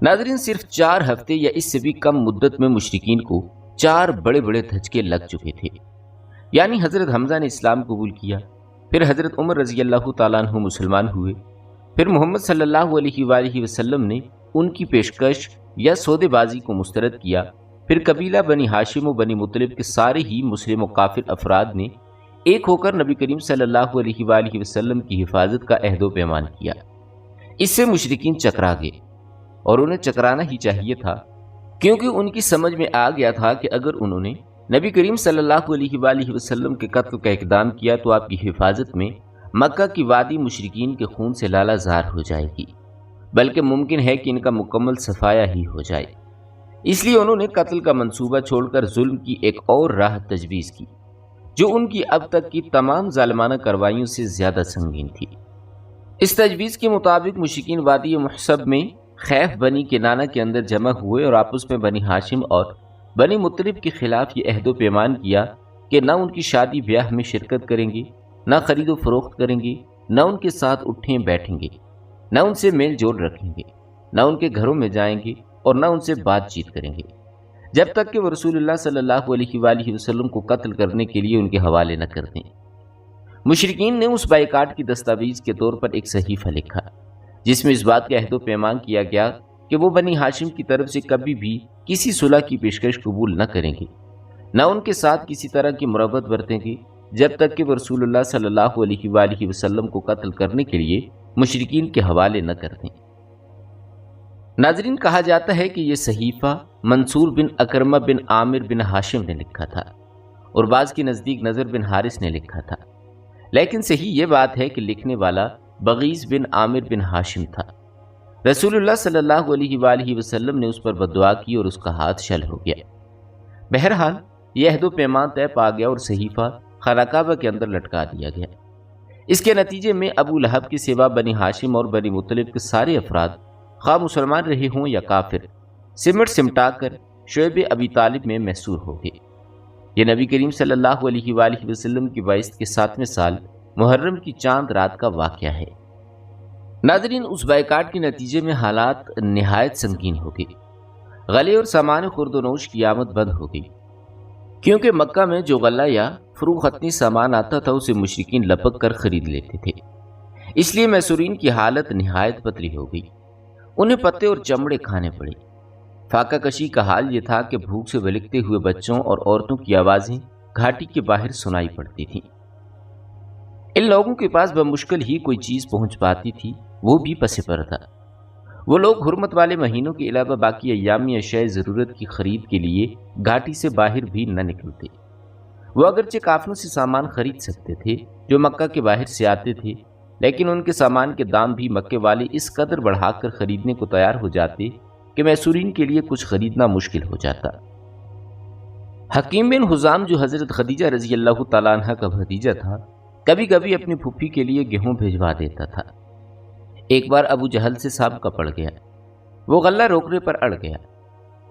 ناظرین، صرف 4 ہفتے یا اس سے بھی کم مدت میں مشرکین کو 4 بڑے بڑے دھچکے لگ چکے تھے۔ یعنی حضرت حمزہ نے اسلام قبول کیا، پھر حضرت عمر رضی اللہ تعالیٰ عنہ مسلمان ہوئے، پھر محمد صلی اللہ علیہ وآلہ وسلم نے ان کی پیشکش یا سودے بازی کو مسترد کیا، پھر قبیلہ بنی ہاشم و بنی مطلب کے سارے ہی مسلم و کافر افراد نے ایک ہو کر نبی کریم صلی اللہ علیہ وآلہ وسلم کی حفاظت کا عہد و پیمان کیا۔ اس سے مشرکین چکرا گئے، اور انہیں چکرانا ہی چاہیے تھا، کیونکہ ان کی سمجھ میں آ گیا تھا کہ اگر انہوں نے نبی کریم صلی اللہ علیہ وآلہ وسلم کے قتل کا اقدام کیا تو آپ کی حفاظت میں مکہ کی وادی مشرکین کے خون سے لالا زار ہو جائے گی، بلکہ ممکن ہے کہ ان کا مکمل صفایا ہی ہو جائے۔ اس لیے انہوں نے قتل کا منصوبہ چھوڑ کر ظلم کی ایک اور راہ تجویز کی، جو ان کی اب تک کی تمام ظالمانہ کارروائیوں سے زیادہ سنگین تھی۔ اس تجویز کے مطابق مشرکین وادی محسب میں خیف بنی کنانہ کے اندر جمع ہوئے اور آپس میں بنی ہاشم اور بنی مطلب کے خلاف یہ عہد و پیمان کیا کہ نہ ان کی شادی بیاہ میں شرکت کریں گے، نہ خرید و فروخت کریں گے، نہ ان کے ساتھ اٹھیں بیٹھیں گے، نہ ان سے میل جول رکھیں گے، نہ ان کے گھروں میں جائیں گے اور نہ ان سے بات چیت کریں گے، جب تک کہ وہ رسول اللہ صلی اللہ علیہ وآلہ وسلم کو قتل کرنے کے لیے ان کے حوالے نہ کر دیں۔ مشرکین نے اس بائیکاٹ کی دستاویز کے طور پر ایک صحیفہ لکھا جس میں اس بات کا عہد و پیمان کیا گیا کہ وہ بنی ہاشم کی طرف سے کبھی بھی کسی صلح کی پیشکش قبول نہ کریں گے، نہ ان کے ساتھ کسی طرح کی مروت برتیں گے جب تک کہ وہ رسول اللہ صلی اللہ علیہ وآلہ وسلم کو قتل کرنے کے لیے مشرکین کے حوالے نہ کر دیں۔ ناظرین، کہا جاتا ہے کہ یہ صحیفہ منصور بن اکرمہ بن عامر بن ہاشم نے لکھا تھا اور بعض کے نزدیک نضر بن حارث نے لکھا تھا، لیکن صحیح یہ بات ہے کہ لکھنے والا بغیث بن عامر بن ہاشم تھا۔ رسول اللہ صلی اللہ علیہ وآلہ وسلم نے اس پر بددعا کی اور اس کا ہاتھ شل ہو گیا۔ بہرحال یہ عہد و پیمان طے پا گیا اور صحیفہ خانہ کعبہ کے اندر لٹکا دیا گیا۔ اس کے نتیجے میں ابو لہب کے سوا بنی ہاشم اور بنی مطلب کے سارے افراد، خواہ مسلمان رہے ہوں یا کافر، سمٹ سمٹا کر شعیب ابی طالب میں محصور ہو گئے۔ یہ نبی کریم صلی اللہ علیہ وآلہ وسلم کی بعثت کے 7ویں سال محرم کی چاند رات کا واقعہ ہے۔ ناظرین، اس بائیکاٹ کے نتیجے میں حالات نہایت سنگین ہو گئی۔ غلے اور سامان خورد و نوش کی آمد بند ہو گئی، کیونکہ مکہ میں جو غلہ یا فروختنی سامان آتا تھا اسے مشرکین لپک کر خرید لیتے تھے۔ اس لیے میسورین کی حالت نہایت پتلی ہو گئی، انہیں پتے اور چمڑے کھانے پڑے۔ فاقہ کشی کا حال یہ تھا کہ بھوک سے بلکتے ہوئے بچوں اور عورتوں کی آوازیں گھاٹی کے باہر سنائی پڑتی تھیں۔ ان لوگوں کے پاس بمشکل ہی کوئی چیز پہنچ پاتی تھی، وہ بھی پس پردہ۔ وہ لوگ حرمت والے مہینوں کے علاوہ باقی ایامی اشیاء ضرورت کی خرید کے لیے گھاٹی سے باہر بھی نہ نکلتے۔ وہ اگرچہ کافروں سے سامان خرید سکتے تھے جو مکہ کے باہر سے آتے تھے، لیکن ان کے سامان کے دام بھی مکے والے اس قدر بڑھا کر خریدنے کو تیار ہو جاتے کہ میسورین کے لیے کچھ خریدنا مشکل ہو جاتا۔ حکیم بن حزام، جو حضرت خدیجہ رضی اللہ تعالیٰ عنہ کا بھتیجا تھا، کبھی کبھی اپنی پھپھی کے لیے گیہوں بھیجوا دیتا تھا۔ ایک بار ابو جہل سے سابقہ پڑ گیا، وہ غلہ روکنے پر اڑ گیا،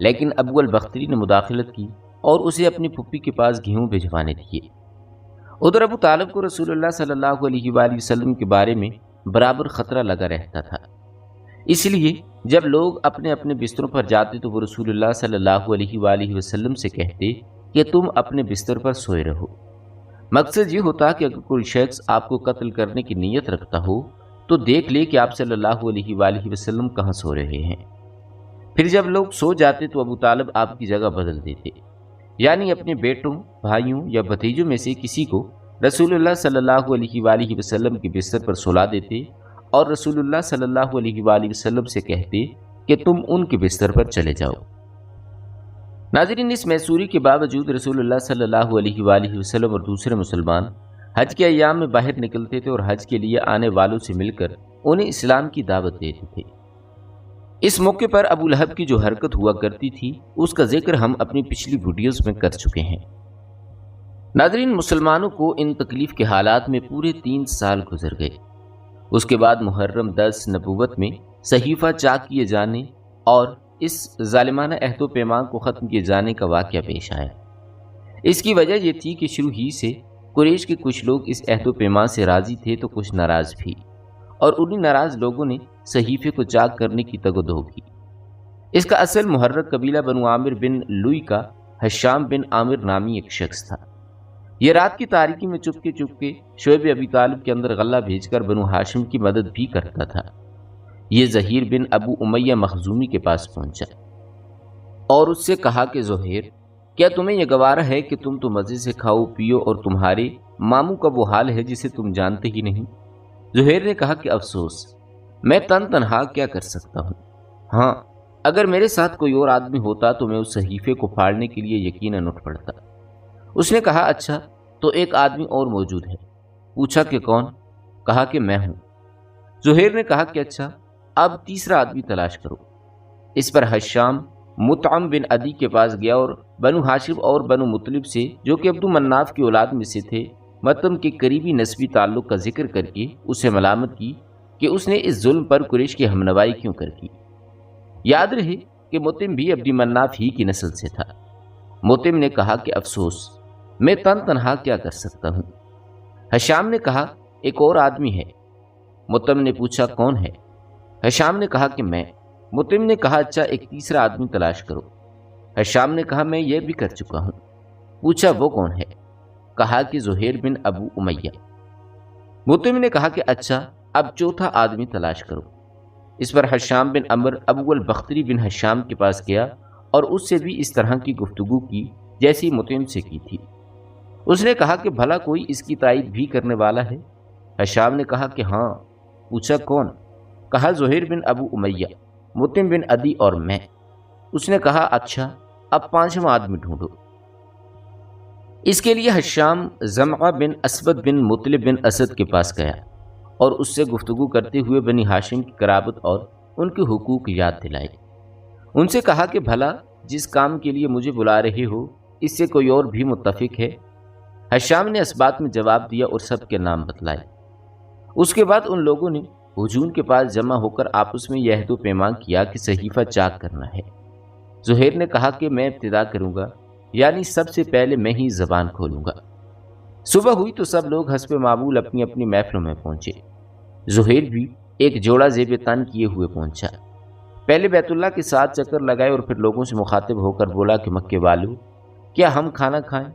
لیکن ابو البختری نے مداخلت کی اور اسے اپنی پھپھی کے پاس گیہوں بھیجوانے دیے۔ ادھر ابو طالب کو رسول اللہ صلی اللہ علیہ وآلہ وسلم کے بارے میں برابر خطرہ لگا رہتا تھا، اس لیے جب لوگ اپنے اپنے بستروں پر جاتے تو وہ رسول اللہ صلی اللہ علیہ وآلہ وسلم سے کہتے کہ تم اپنے بستر پر سوئے رہو۔ مقصد یہ ہوتا کہ اگر کوئی شخص آپ کو قتل کرنے کی نیت رکھتا ہو تو دیکھ لے کہ آپ صلی اللہ علیہ وآلہ وسلم کہاں سو رہے ہیں۔ پھر جب لوگ سو جاتے تو ابو طالب آپ کی جگہ بدل دیتے، یعنی اپنے بیٹوں، بھائیوں یا بھتیجوں میں سے کسی کو رسول اللہ صلی اللہ علیہ وآلہ وسلم کے بستر پر سلا دیتے اور رسول اللہ صلی اللہ علیہ وآلہ وسلم سے کہتے کہ تم ان کے بستر پر چلے جاؤ۔ ناظرین، اس محصوری کے باوجود رسول اللہ صلی اللہ علیہ وآلہ وسلم اور دوسرے مسلمان حج کے ایام میں باہر نکلتے تھے اور حج کے لیے آنے والوں سے مل کر انہیں اسلام کی دعوت دیتے تھے۔ اس موقع پر ابو لہب کی جو حرکت ہوا کرتی تھی اس کا ذکر ہم اپنی پچھلی ویڈیوز میں کر چکے ہیں۔ ناظرین، مسلمانوں کو ان تکلیف کے حالات میں پورے 3 سال گزر گئے۔ اس کے بعد محرم 10 نبوت میں صحیفہ چاک کیے جانے اور اس ظالمانہ عہد و پیمان کو ختم کیے جانے کا واقعہ پیش آیا۔ اس کی وجہ یہ تھی کہ شروع ہی سے قریش کے کچھ لوگ اس عہد و پیمان سے راضی تھے تو کچھ ناراض بھی، اور انہی ناراض لوگوں نے صحیفے کو چاک کرنے کی تگ و دو کی۔ اس کا اصل محرک قبیلہ بنو عامر بن لوئی کا حشام بن عامر نامی ایک شخص تھا۔ یہ رات کی تاریکی میں چپکے چپکے شعیب ابی طالب کے اندر غلہ بھیج کر بنو ہاشم کی مدد بھی کرتا تھا۔ یہ زہیر بن ابو امیہ مخزومی کے پاس پہنچا اور اس سے کہا کہ زہیر، کیا تمہیں یہ گوارا ہے کہ تم تو مزے سے کھاؤ پیو اور تمہارے ماموں کا وہ حال ہے جسے تم جانتے ہی نہیں؟ زہیر نے کہا کہ افسوس، میں تنہا کیا کر سکتا ہوں؟ ہاں، اگر میرے ساتھ کوئی اور آدمی ہوتا تو میں اس صحیفے کو پھاڑنے کے لیے یقیناً اٹھ پڑتا۔ اس نے کہا اچھا، تو ایک آدمی اور موجود ہے؟ پوچھا کہ کون؟ کہا کہ میں ہوں۔ زہیر نے کہا کہ اچھا، اب تیسرا آدمی تلاش کرو۔ اس پر حشام مطعم بن عدی کے پاس گیا اور بنو ہاشم اور بنو مطلب سے، جو کہ عبد مناف کی اولاد میں سے تھے، مطعم کے قریبی نسبی تعلق کا ذکر کر کے اسے ملامت کی کہ اس نے اس ظلم پر قریش کی ہمنوائی کیوں کر کی۔ یاد رہے کہ مطعم بھی عبد مناف ہی کی نسل سے تھا۔ مطعم نے کہا کہ افسوس، میں تنہا کیا کر سکتا ہوں؟ حشام نے کہا ایک اور آدمی ہے۔ مطعم نے پوچھا کون ہے؟ حشام نے کہا کہ میں۔ مطعم نے کہا اچھا، ایک تیسرا آدمی تلاش کرو۔ حشام نے کہا میں یہ بھی کر چکا ہوں۔ پوچھا وہ کون ہے؟ کہا کہ زہیر بن ابو امیہ۔ مطعم نے کہا کہ اچھا، اب چوتھا آدمی تلاش کرو۔ اس پر حشام بن عمر ابو البختری بن حشام کے پاس گیا اور اس سے بھی اس طرح کی گفتگو کی جیسی مطعم سے کی تھی۔ اس نے کہا کہ بھلا کوئی اس کی تائید بھی کرنے والا ہے؟ حشام نے کہا کہ ہاں۔ پوچھا کون؟ کہا زہیر بن ابو امیہ، مطعم بن عدی اور میں۔ اس نے کہا اچھا، اب پانچواں آدمی ڈھونڈو۔ اس کے لیے حشام زمعہ بن اسود بن مطلب بن اسد کے پاس گیا اور اس سے گفتگو کرتے ہوئے بنی ہاشم کی قرابت اور ان کے حقوق یاد دلائے۔ ان سے کہا کہ بھلا جس کام کے لیے مجھے بلا رہے ہو اس سے کوئی اور بھی متفق ہے؟ حشام نے اس بات میں جواب دیا اور سب کے نام بتلائے۔ اس کے بعد ان لوگوں نے ہجون کے پاس جمع ہو کر آپس میں یہ عہد و پیمان کیا کہ صحیفہ چاک کرنا ہے۔ زہیر نے کہا کہ میں ابتدا کروں گا، یعنی سب سے پہلے میں ہی زبان کھولوں گا۔ صبح ہوئی تو سب لوگ حسب معمول اپنی اپنی محفلوں میں پہنچے۔ زہیر بھی ایک جوڑا زیب تن کیے ہوئے پہنچا۔ پہلے بیت اللہ کے ساتھ چکر لگائے اور پھر لوگوں سے مخاطب ہو کر بولا کہ مکے والو، کیا ہم کھانا کھائیں،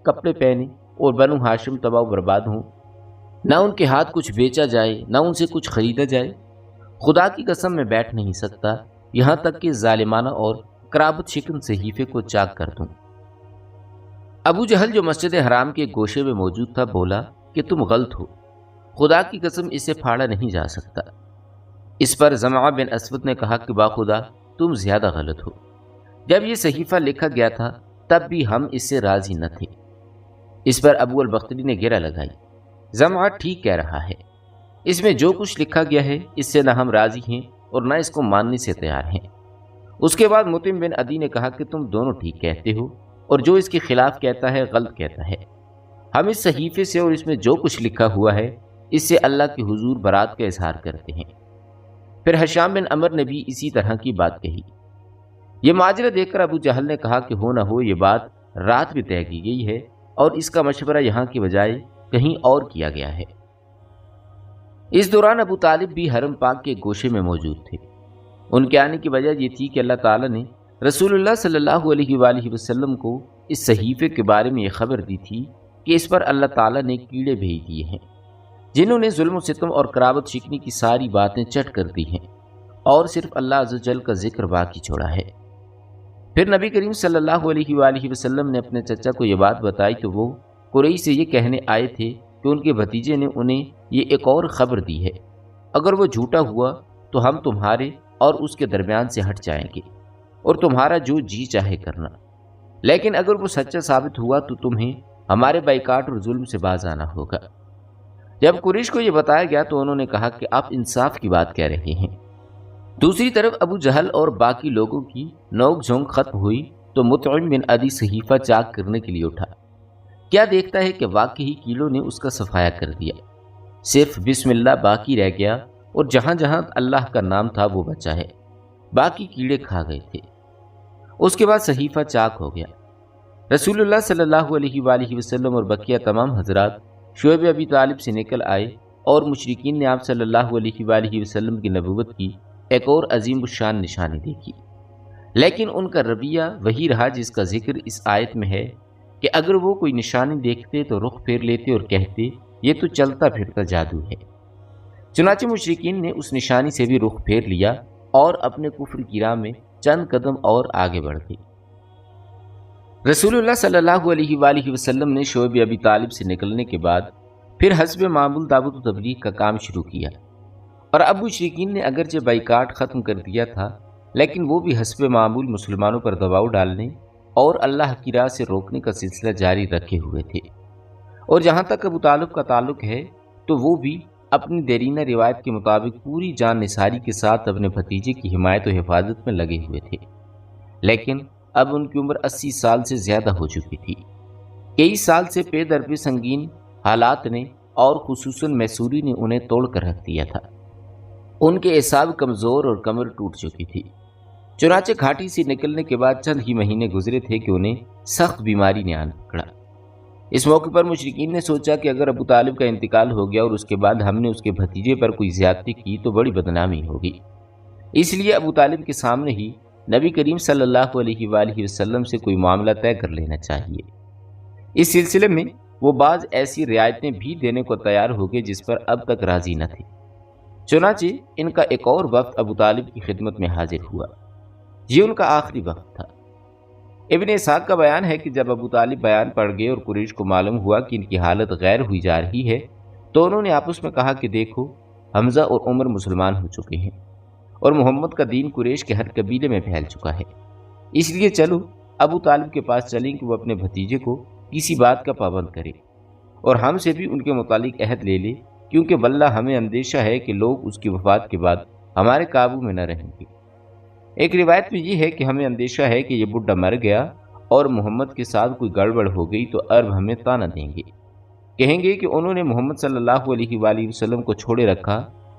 کپڑے پہنیں اور بنو ہاشم تباہ و برباد ہوں؟ نہ ان کے ہاتھ کچھ بیچا جائے، نہ ان سے کچھ خریدا جائے۔ خدا کی قسم میں بیٹھ نہیں سکتا یہاں تک کہ ظالمانہ اور قرابت شکن صحیفے کو چاک کر دوں۔ ابو جہل جو مسجد حرام کے گوشے میں موجود تھا بولا کہ تم غلط ہو، خدا کی قسم اسے پھاڑا نہیں جا سکتا۔ اس پر زمعہ بن اسود نے کہا کہ باخدا تم زیادہ غلط ہو، جب یہ صحیفہ لکھا گیا تھا تب بھی ہم اس سے راضی نہ تھے۔ اس پر ابو البختری نے گرہ لگائی، زمعہ ٹھیک کہہ رہا ہے، اس میں جو کچھ لکھا گیا ہے اس سے نہ ہم راضی ہیں اور نہ اس کو ماننے سے تیار ہیں۔ اس کے بعد مطعم بن عدی نے کہا کہ تم دونوں ٹھیک کہتے ہو اور جو اس کے خلاف کہتا ہے غلط کہتا ہے۔ ہم اس صحیفے سے اور اس میں جو کچھ لکھا ہوا ہے اس سے اللہ کے حضور برات کا اظہار کرتے ہیں۔ پھر حشام بن عمر نے بھی اسی طرح کی بات کہی۔ یہ ماجرا دیکھ کر ابو جہل نے کہا کہ ہو نہ ہو یہ بات رات بھی طے کی گئی ہے اور اس کا مشورہ یہاں کی بجائے کہیں اور کیا گیا ہے۔ اس دوران ابو طالب بھی حرم پاک کے گوشے میں موجود تھے۔ ان کے آنے کی وجہ یہ تھی کہ اللہ تعالیٰ نے رسول اللہ صلی اللہ علیہ وآلہ وسلم کو اس صحیفے کے بارے میں یہ خبر دی تھی کہ اس پر اللہ تعالیٰ نے کیڑے بھیج دیے ہیں جنہوں نے ظلم و ستم اور قرابت شکنی کی ساری باتیں چٹ کر دی ہیں اور صرف اللہ عز و جل کا ذکر باقی چھوڑا ہے۔ پھر نبی کریم صلی اللہ علیہ وآلہ وسلم نے اپنے چچا کو یہ بات بتائی تو وہ قریش سے یہ کہنے آئے تھے کہ ان کے بھتیجے نے انہیں یہ ایک اور خبر دی ہے، اگر وہ جھوٹا ہوا تو ہم تمہارے اور اس کے درمیان سے ہٹ جائیں گے اور تمہارا جو جی چاہے کرنا، لیکن اگر وہ سچا ثابت ہوا تو تمہیں ہمارے بائیکاٹ اور ظلم سے باز آنا ہوگا۔ جب قریش کو یہ بتایا گیا تو انہوں نے کہا کہ آپ انصاف کی بات کہہ رہے ہیں۔ دوسری طرف ابو جہل اور باقی لوگوں کی نوک جھونک ختم ہوئی تو مطعم بن عدی صحیفہ چاک کرنے کے لیے اٹھا۔ کیا دیکھتا ہے کہ واقعی کیڑوں نے اس کا صفایا کر دیا، صرف بسم اللہ باقی رہ گیا اور جہاں جہاں اللہ کا نام تھا وہ بچا ہے، باقی کیڑے کھا گئے تھے۔ اس کے بعد صحیفہ چاک ہو گیا۔ رسول اللہ صلی اللہ علیہ وآلہ وسلم اور بقیہ تمام حضرات شعیب ابی طالب سے نکل آئے اور مشرکین نے آپ صلی اللہ علیہ وآلہ وسلم کی نبوت کی ایک اور عظیم الشان نشانی دیکھی، لیکن ان کا رویہ وہی رہا جس کا ذکر اس آیت میں ہے کہ اگر وہ کوئی نشانی دیکھتے تو رخ پھیر لیتے اور کہتے یہ تو چلتا پھرتا جادو ہے۔ چنانچہ مشرکین نے اس نشانی سے بھی رخ پھیر لیا اور اپنے کفر کی راہ میں چند قدم اور آگے بڑھ گئے۔ رسول اللہ صلی اللہ علیہ وآلہ وسلم نے شعیب ابی طالب سے نکلنے کے بعد پھر حسب معمول دعوت و تبلیغ کا کام شروع کیا، اور اب مشرکین نے اگرچہ بائیکاٹ ختم کر دیا تھا لیکن وہ بھی حسب معمول مسلمانوں پر دباؤ ڈالنے اور اللہ کی راہ سے روکنے کا سلسلہ جاری رکھے ہوئے تھے۔ اور جہاں تک ابو طالب کا تعلق ہے تو وہ بھی اپنی دیرینہ روایت کے مطابق پوری جان نثاری کے ساتھ اپنے بھتیجے کی حمایت و حفاظت میں لگے ہوئے تھے، لیکن اب ان کی عمر 80 سال سے زیادہ ہو چکی تھی۔ کئی سال سے پے در پہ سنگین حالات نے اور خصوصاً میسوری نے انہیں توڑ کر رکھ دیا تھا۔ ان کے اعصاب کمزور اور کمر ٹوٹ چکی تھی۔ چنانچہ گھاٹی سے نکلنے کے بعد چند ہی مہینے گزرے تھے کہ انہیں سخت بیماری نے آن پکڑا۔ اس موقع پر مشرکین نے سوچا کہ اگر ابو طالب کا انتقال ہو گیا اور اس کے بعد ہم نے اس کے بھتیجے پر کوئی زیادتی کی تو بڑی بدنامی ہوگی، اس لیے ابو طالب کے سامنے ہی نبی کریم صلی اللہ علیہ وآلہ وسلم سے کوئی معاملہ طے کر لینا چاہیے۔ اس سلسلے میں وہ بعض ایسی رعایتیں بھی دینے کو تیار ہو گئے جس پر اب تک راضی نہ تھے۔ چنانچہ ان کا ایک اور وفد ابو طالب کی خدمت میں حاضر ہوا۔ یہ ان کا آخری وقت تھا۔ ابن اسحاق کا بیان ہے کہ جب ابو طالب بیان پڑھ گئے اور قریش کو معلوم ہوا کہ ان کی حالت غیر ہوئی جا رہی ہے تو انہوں نے آپس میں کہا کہ دیکھو، حمزہ اور عمر مسلمان ہو چکے ہیں اور محمد کا دین قریش کے ہر قبیلے میں پھیل چکا ہے، اس لیے چلو ابو طالب کے پاس چلیں کہ وہ اپنے بھتیجے کو کسی بات کا پابند کرے اور ہم سے بھی ان کے متعلق عہد لے لے، کیونکہ واللہ ہمیں اندیشہ ہے کہ لوگ اس کی وفات کے بعد ہمارے قابو میں نہ رہیں گے۔ ایک روایت میں یہ ہے کہ ہمیں اندیشہ ہے کہ یہ بڈھا مر گیا اور محمد کے ساتھ کوئی گڑبڑ ہو گئی تو عرب ہمیں طعنہ دیں گے، کہیں گے کہ انہوں نے محمد صلی اللہ علیہ وآلہ وسلم کو چھوڑے رکھا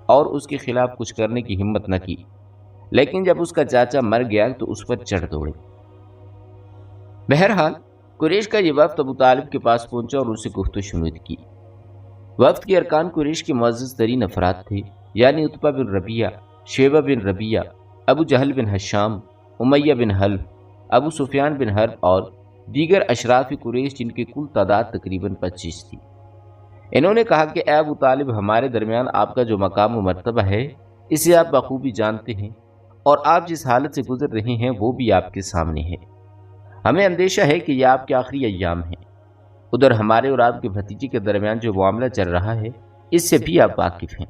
اور اس کے خلاف کچھ کرنے کی ہمت نہ کی، لیکن جب اس کا چاچا مر گیا تو اس پر چڑھ دوڑے۔ بہرحال قریش کا یہ وفد ابو طالب کے پاس پہنچا اور اسے گفت و شنود کی۔ وفد کے ارکان قریش کے معزز ترین افراد تھے، یعنی عتبہ بن ربیعہ، شیبہ بن ربیعہ، ابو جہل بن ہشام، امیہ بن حلف، ابو سفیان بن حرب اور دیگر اشراف قریش، جن کی کل تعداد تقریباً 25 تھی۔ انہوں نے کہا کہ اے ابو طالب، ہمارے درمیان آپ کا جو مقام و مرتبہ ہے اسے آپ بخوبی جانتے ہیں، اور آپ جس حالت سے گزر رہے ہیں وہ بھی آپ کے سامنے ہے۔ ہمیں اندیشہ ہے کہ یہ آپ کے آخری ایام ہیں۔ ادھر ہمارے اور آپ کے بھتیجے کے درمیان جو معاملہ چل رہا ہے اس سے بھی آپ واقف ہیں۔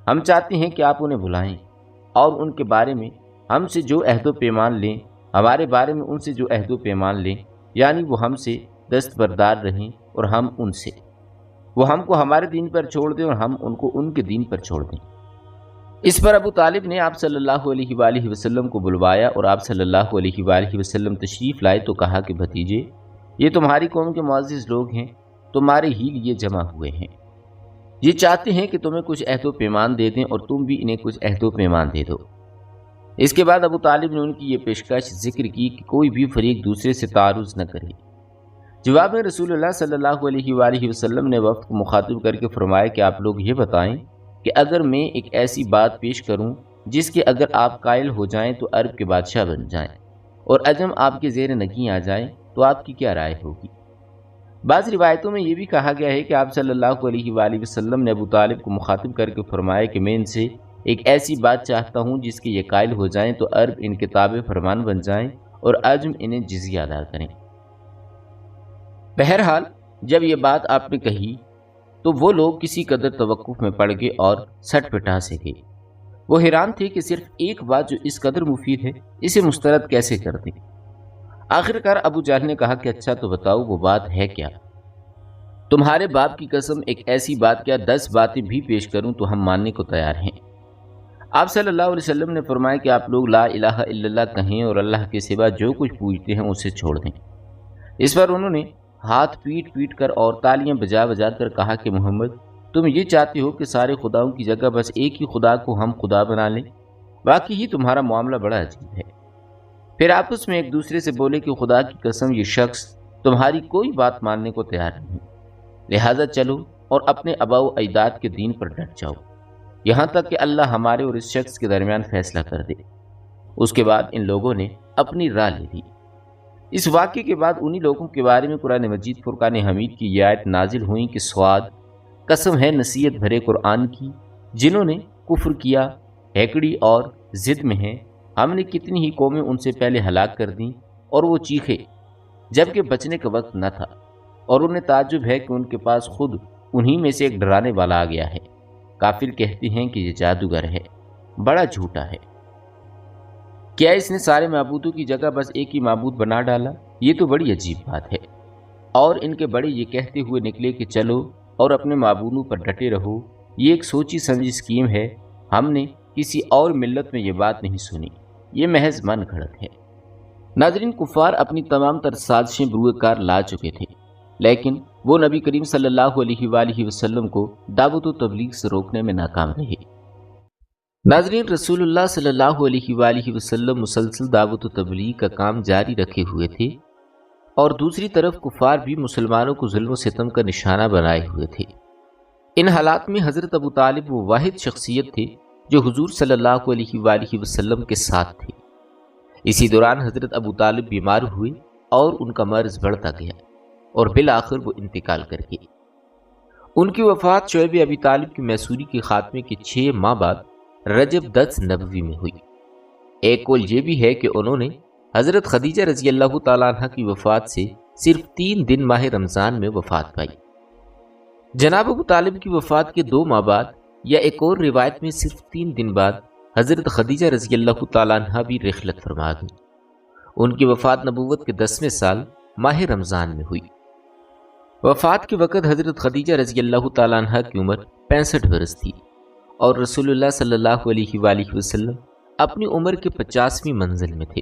ہم چاہتے ہیں کہ آپ انہیں بلائیں اور ان کے بارے میں ہم سے جو عہد و پیمان لیں، ہمارے بارے میں ان سے جو عہد و پیمان لیں، یعنی وہ ہم سے دستبردار رہیں اور ہم ان سے، وہ ہم کو ہمارے دین پر چھوڑ دیں اور ہم ان کو ان کے دین پر چھوڑ دیں۔ اس پر ابو طالب نے آپ صلی اللہ علیہ وآلہ وسلم کو بلوایا اور آپ صلی اللہ علیہ وآلہ وسلم تشریف لائے تو کہا کہ بھتیجے، یہ تمہاری قوم کے معزز لوگ ہیں، تمہارے ہی لیے جمع ہوئے ہیں، یہ چاہتے ہیں کہ تمہیں کچھ عہد و پیمان دے دیں اور تم بھی انہیں کچھ عہد و پیمان دے دو۔ اس کے بعد ابو طالب نے ان کی یہ پیشکش ذکر کی کہ کوئی بھی فریق دوسرے سے تعارض نہ کرے۔ جواب میں رسول اللہ صلی اللہ علیہ وآلہ وسلم نے وفد کو مخاطب کر کے فرمایا کہ آپ لوگ یہ بتائیں کہ اگر میں ایک ایسی بات پیش کروں جس کے اگر آپ قائل ہو جائیں تو عرب کے بادشاہ بن جائیں اور عجم آپ کے زیر نگیں آ جائیں تو آپ کی کیا رائے ہوگی؟ بعض روایتوں میں یہ بھی کہا گیا ہے کہ آپ صلی اللہ علیہ وآلہ وسلم نے ابو طالب کو مخاطب کر کے فرمایا کہ میں ان سے ایک ایسی بات چاہتا ہوں جس کے یہ قائل ہو جائیں تو عرب ان کے تابع فرمان بن جائیں اور عجم انہیں جزیہ ادا کریں۔ بہرحال جب یہ بات آپ نے کہی تو وہ لوگ کسی قدر توقف میں پڑ گئے اور سٹ پٹا سے گئے۔ وہ حیران تھے کہ صرف ایک بات جو اس قدر مفید ہے اسے مسترد کیسے کر دیں۔ آخرکار ابو جہل نے کہا کہ اچھا تو بتاؤ وہ بات ہے کیا؟ تمہارے باپ کی قسم ایک ایسی بات کیا 10 باتیں بھی پیش کروں تو ہم ماننے کو تیار ہیں۔ آپ صلی اللہ علیہ وسلم نے فرمایا کہ آپ لوگ لا الہ الا اللہ کہیں اور اللہ کے سوا جو کچھ پوجتے ہیں اسے چھوڑ دیں۔ اس پر انہوں نے ہاتھ پیٹ پیٹ کر اور تالیاں بجا بجا کر کہا کہ محمد، تم یہ چاہتے ہو کہ سارے خداؤں کی جگہ بس ایک ہی خدا کو ہم خدا بنا لیں؟ واقعی ہی تمہارا معاملہ بڑا عجیب ہے۔ پھر آپس میں ایک دوسرے سے بولے کہ خدا کی قسم یہ شخص تمہاری کوئی بات ماننے کو تیار نہیں، لہٰذا چلو اور اپنے آباء و اجداد کے دین پر ڈٹ جاؤ یہاں تک کہ اللہ ہمارے اور اس شخص کے درمیان فیصلہ کر دے۔ اس کے بعد ان لوگوں نے اپنی راہ لے لی۔ اس واقعے کے بعد انہی لوگوں کے بارے میں قرآن مجید فرقان حمید کی یہ آیت نازل ہوئیں کہ سواد، قسم ہے نصیحت بھرے قرآن کی، جنہوں نے کفر کیا، ہیکڑی اور ضد میں ہیں، ہم نے کتنی ہی قومیں ان سے پہلے ہلاک کر دیں اور وہ چیخے جبکہ بچنے کا وقت نہ تھا، اور انہیں تعجب ہے کہ ان کے پاس خود انہی میں سے ایک ڈرانے والا آ گیا ہے۔ کافر کہتے ہیں کہ یہ جادوگر ہے، بڑا جھوٹا ہے۔ کیا اس نے سارے معبودوں کی جگہ بس ایک ہی معبود بنا ڈالا؟ یہ تو بڑی عجیب بات ہے۔ اور ان کے بڑے یہ کہتے ہوئے نکلے کہ چلو اور اپنے معبودوں پر ڈٹے رہو، یہ ایک سوچی سمجھی اسکیم ہے، ہم نے کسی اور ملت میں یہ بات نہیں سنی، یہ محض من گھڑت ہے۔ ناظرین، کفار اپنی تمام تر سازشیں بروئے کار لا چکے تھے، لیکن وہ نبی کریم صلی اللہ علیہ وآلہ وسلم کو دعوت و تبلیغ سے روکنے میں ناکام رہے۔ ناظرین، رسول اللہ صلی اللہ علیہ وآلہ وسلم مسلسل دعوت و تبلیغ کا کام جاری رکھے ہوئے تھے، اور دوسری طرف کفار بھی مسلمانوں کو ظلم و ستم کا نشانہ بنائے ہوئے تھے۔ ان حالات میں حضرت ابو طالب وہ واحد شخصیت تھے جو حضور صلی اللہ علیہ وآلہ وسلم کے ساتھ تھے۔ اسی دوران حضرت ابو طالب بیمار ہوئے اور ان کا مرض بڑھتا گیا۔ اور بالآخر وہ انتقال کر گئے۔ ان کی وفات شعیب ابی طالب کی میسوری کے خاتمے کے 6 ماہ بعد رجب 10 نبوی میں ہوئی۔ ایک قول یہ بھی ہے کہ انہوں نے حضرت خدیجہ رضی اللہ تعالیٰ عنہ کی وفات سے صرف 3 دن ماہ رمضان میں وفات پائی۔ جناب ابو طالب کی وفات کے 2 ماہ بعد یا ایک اور روایت میں صرف 3 دن بعد حضرت خدیجہ رضی اللہ تعالیٰ عنہ بھی رحلت فرما گئیں۔ ان کی وفات نبوت کے 10ویں سال ماہ رمضان میں ہوئی۔ وفات کے وقت حضرت خدیجہ رضی اللہ تعالیٰ عنہ کی عمر 65 برس تھی اور رسول اللہ صلی اللہ علیہ وآلہ وسلم اپنی عمر کے 50ویں منزل میں تھے۔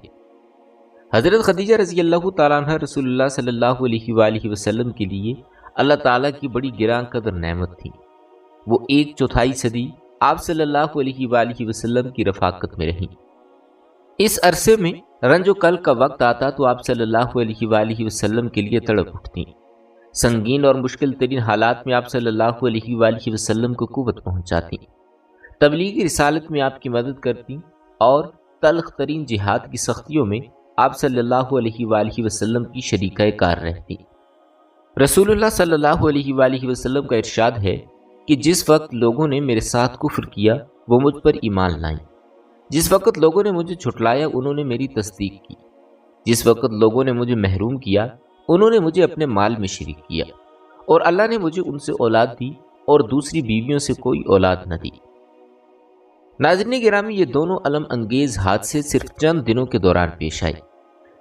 حضرت خدیجہ رضی اللہ تعالیٰ عنہ رسول اللہ صلی اللہ علیہ وآلہ وسلم کے لیے اللہ تعالیٰ کی بڑی گراں قدر نعمت تھی۔ وہ 1/4 صدی آپ صلی اللہ علیہ وآلہ وسلم کی رفاقت میں رہیں۔ اس عرصے میں رنج و کل کا وقت آتا تو آپ صلی اللہ علیہ وآلہ وسلم کے لیے تڑپ اٹھتی۔ سنگین اور مشکل ترین حالات میں آپ صلی اللہ علیہ وآلہ وسلم کو قوت پہنچاتی، تبلیغ رسالت میں آپ کی مدد کرتی اور تلخ ترین جہاد کی سختیوں میں آپ صلی اللہ علیہ وآلہ وسلم کی شریکہ کار رہتی۔ رسول اللہ صلی اللہ علیہ وآلہ وسلم کا ارشاد ہے کہ جس وقت لوگوں نے میرے ساتھ کفر کیا وہ مجھ پر ایمان لائیں، جس وقت لوگوں نے مجھے جھٹلایا انہوں نے میری تصدیق کی، جس وقت لوگوں نے مجھے محروم کیا انہوں نے مجھے اپنے مال میں شریک کیا، اور اللہ نے مجھے ان سے اولاد دی اور دوسری بیویوں سے کوئی اولاد نہ دی۔ ناظرین گرامی، یہ دونوں الم انگیز حادثے صرف چند دنوں کے دوران پیش آئے،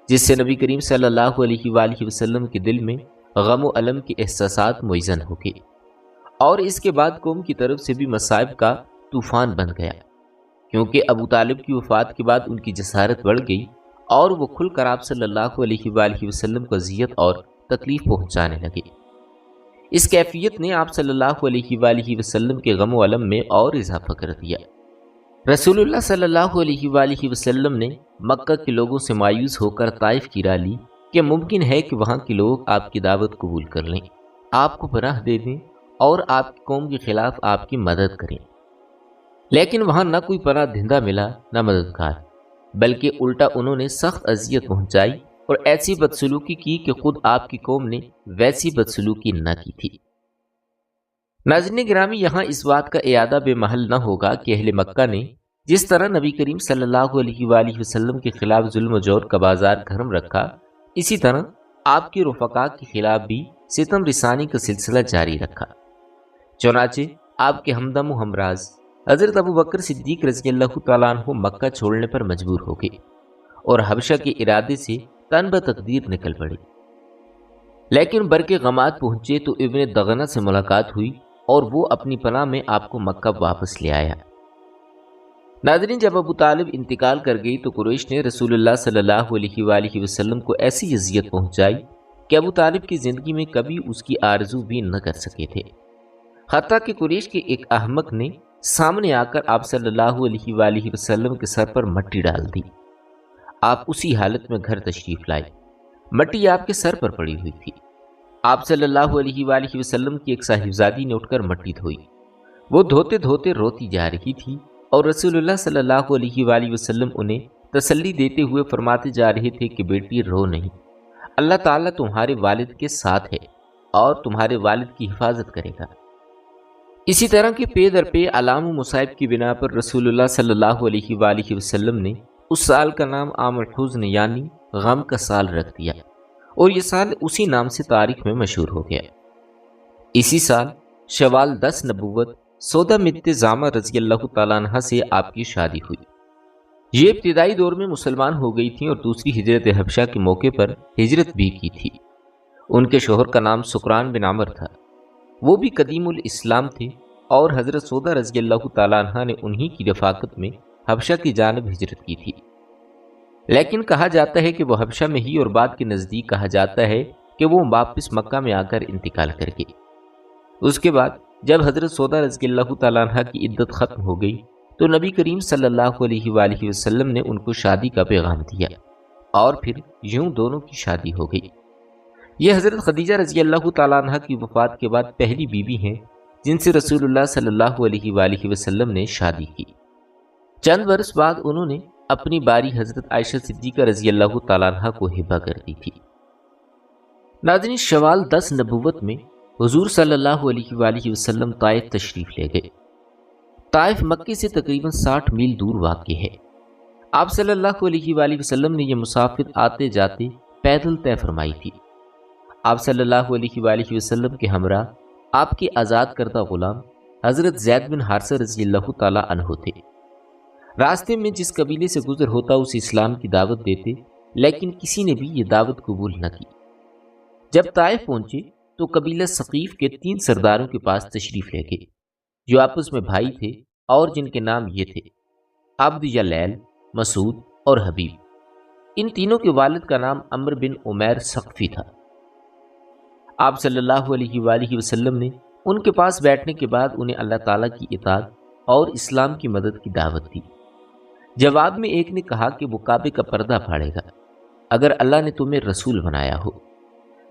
جس سے نبی کریم صلی اللہ علیہ وآلہ وسلم کے دل میں غم و الم کے احساسات موزن ہو گئے، اور اس کے بعد قوم کی طرف سے بھی مصائب کا طوفان بن گیا، کیونکہ ابو طالب کی وفات کے بعد ان کی جسارت بڑھ گئی اور وہ کھل کر آپ صلی اللہ علیہ وآلہ وسلم کو اذیت اور تکلیف پہنچانے لگے۔ اس کیفیت نے آپ صلی اللہ علیہ وآلہ وسلم کے غم و الم میں اور اضافہ کر دیا۔ رسول اللہ صلی اللہ علیہ وآلہ وسلم نے مکہ کے لوگوں سے مایوس ہو کر طائف کی رائے لی کہ ممکن ہے کہ وہاں کے لوگ آپ کی دعوت قبول کر لیں، آپ کو پناہ دے دیں اور آپ کی قوم کے خلاف آپ کی مدد کریں۔ لیکن وہاں نہ کوئی پناہ دہندہ ملا نہ مددگار، بلکہ الٹا انہوں نے سخت اذیت پہنچائی اور ایسی بدسلوکی کی کہ خود آپ کی قوم نے ویسی بدسلوکی نہ کی تھی۔ ناظرین گرامی، یہاں اس بات کا اعادہ بے محل نہ ہوگا کہ اہل مکہ نے جس طرح نبی کریم صلی اللہ علیہ وآلہ وسلم کے خلاف ظلم و جور کا بازار گرم رکھا، اسی طرح آپ کے رفقاء کے خلاف بھی ستم رسانی کا سلسلہ جاری رکھا۔ چنانچہ آپ کے ہمدم و ہمراز حضرت ابو بکر صدیق رضی اللہ تعالیٰ عنہ مکہ چھوڑنے پر مجبور ہو گئے اور حبشہ کے ارادے سے تن بتقدیر نکل پڑے۔ لیکن برق غمات پہنچے تو ابن دغنہ سے ملاقات ہوئی اور وہ اپنی پناہ میں آپ کو مکہ واپس لے آیا۔ ناظرین، جب ابو طالب انتقال کر گئی تو قریش نے رسول اللہ صلی اللہ علیہ وآلہ وسلم کو ایسی اذیت پہنچائی کہ ابو طالب کی زندگی میں کبھی اس کی آرزو بھی نہ کر سکے تھے، حتیٰ کہ قریش کے ایک احمق نے سامنے آ کر آپ صلی اللہ علیہ وآلہ وسلم کے سر پر مٹی ڈال دی۔ آپ اسی حالت میں گھر تشریف لائے، مٹی آپ کے سر پر پڑی ہوئی تھی۔ آپ صلی اللہ علیہ وآلہ وسلم کی ایک صاحبزادی نے اٹھ کر مٹی دھوئی، وہ دھوتے دھوتے روتی جا رہی تھی اور رسول اللہ صلی اللہ علیہ وآلہ وسلم انہیں تسلی دیتے ہوئے فرماتے جا رہے تھے کہ بیٹی رو نہیں، اللہ تعالیٰ تمہارے والد کے ساتھ ہے اور تمہارے والد کی حفاظت کرے گا۔ اسی طرح کے پے در پے علام و مصائب کی بنا پر رسول اللہ صلی اللہ علیہ وآلہ وسلم نے اس سال کا نام عام الحزن یعنی غم کا سال رکھ دیا، اور یہ سال اسی نام سے تاریخ میں مشہور ہو گیا۔ اسی سال شوال 10 نبوت 14 بنت زامہ رضی اللہ تعالیٰ عنہ سے آپ کی شادی ہوئی۔ یہ ابتدائی دور میں مسلمان ہو گئی تھیں اور دوسری ہجرت حبشہ کے موقع پر ہجرت بھی کی تھی۔ ان کے شوہر کا نام سکران بن عمر تھا، وہ بھی قدیم الاسلام تھے اور حضرت سودا رضی اللہ تعالیٰ عنہ نے انہی کی رفاقت میں حبشہ کی جانب ہجرت کی تھی۔ لیکن کہا جاتا ہے کہ وہ حبشہ میں ہی اور بعد کے نزدیک کہا جاتا ہے کہ وہ واپس مکہ میں آ کر انتقال کر گئی۔ اس کے بعد جب حضرت سودا رضی اللہ تعالیٰ عنہ کی عدت ختم ہو گئی تو نبی کریم صلی اللہ علیہ وآلہ وسلم نے ان کو شادی کا پیغام دیا اور پھر یوں دونوں کی شادی ہو گئی۔ یہ حضرت خدیجہ رضی اللہ تعالیٰ عنہ کی وفات کے بعد پہلی بیوی ہیں جن سے رسول اللہ صلی اللہ علیہ وآلہ وسلم نے شادی کی۔ چند برس بعد انہوں نے اپنی باری حضرت عائشہ صدیقہ رضی اللہ تعالیٰ عنہ کو ہبہ کر دی تھی۔ ناظرین، شوال 10 نبوت میں حضور صلی اللہ علیہ وآلہ وسلم طائف تشریف لے گئے۔ طائف مکے سے تقریباً 60 میل دور واقع ہے۔ آپ صلی اللہ علیہ وآلہ وسلم نے یہ مسافت آتے جاتے پیدل طے فرمائی تھی۔ آپ صلی اللہ علیہ وآلہ وسلم کے ہمراہ آپ کے آزاد کردہ غلام حضرت زید بن حارثہ رضی اللہ تعالیٰ عنہ تھے۔ راستے میں جس قبیلے سے گزر ہوتا اسے اسلام کی دعوت دیتے، لیکن کسی نے بھی یہ دعوت قبول نہ کی۔ جب طائف پہنچے تو قبیلہ ثقیف کے 3 سرداروں کے پاس تشریف لے گئے، جو آپس میں بھائی تھے اور جن کے نام یہ تھے: عبد یا لیل، مسعود اور حبیب۔ ان تینوں کے والد کا نام عمر بن عمیر ثقفی تھا۔ آپ صلی اللہ علیہ وآلہ وسلم نے ان کے پاس بیٹھنے کے بعد انہیں اللہ تعالیٰ کی اطاعت اور اسلام کی مدد کی دعوت دی۔ جواب میں ایک نے کہا کہ وہ کعبے کا پردہ پھاڑے گا اگر اللہ نے تمہیں رسول بنایا ہو۔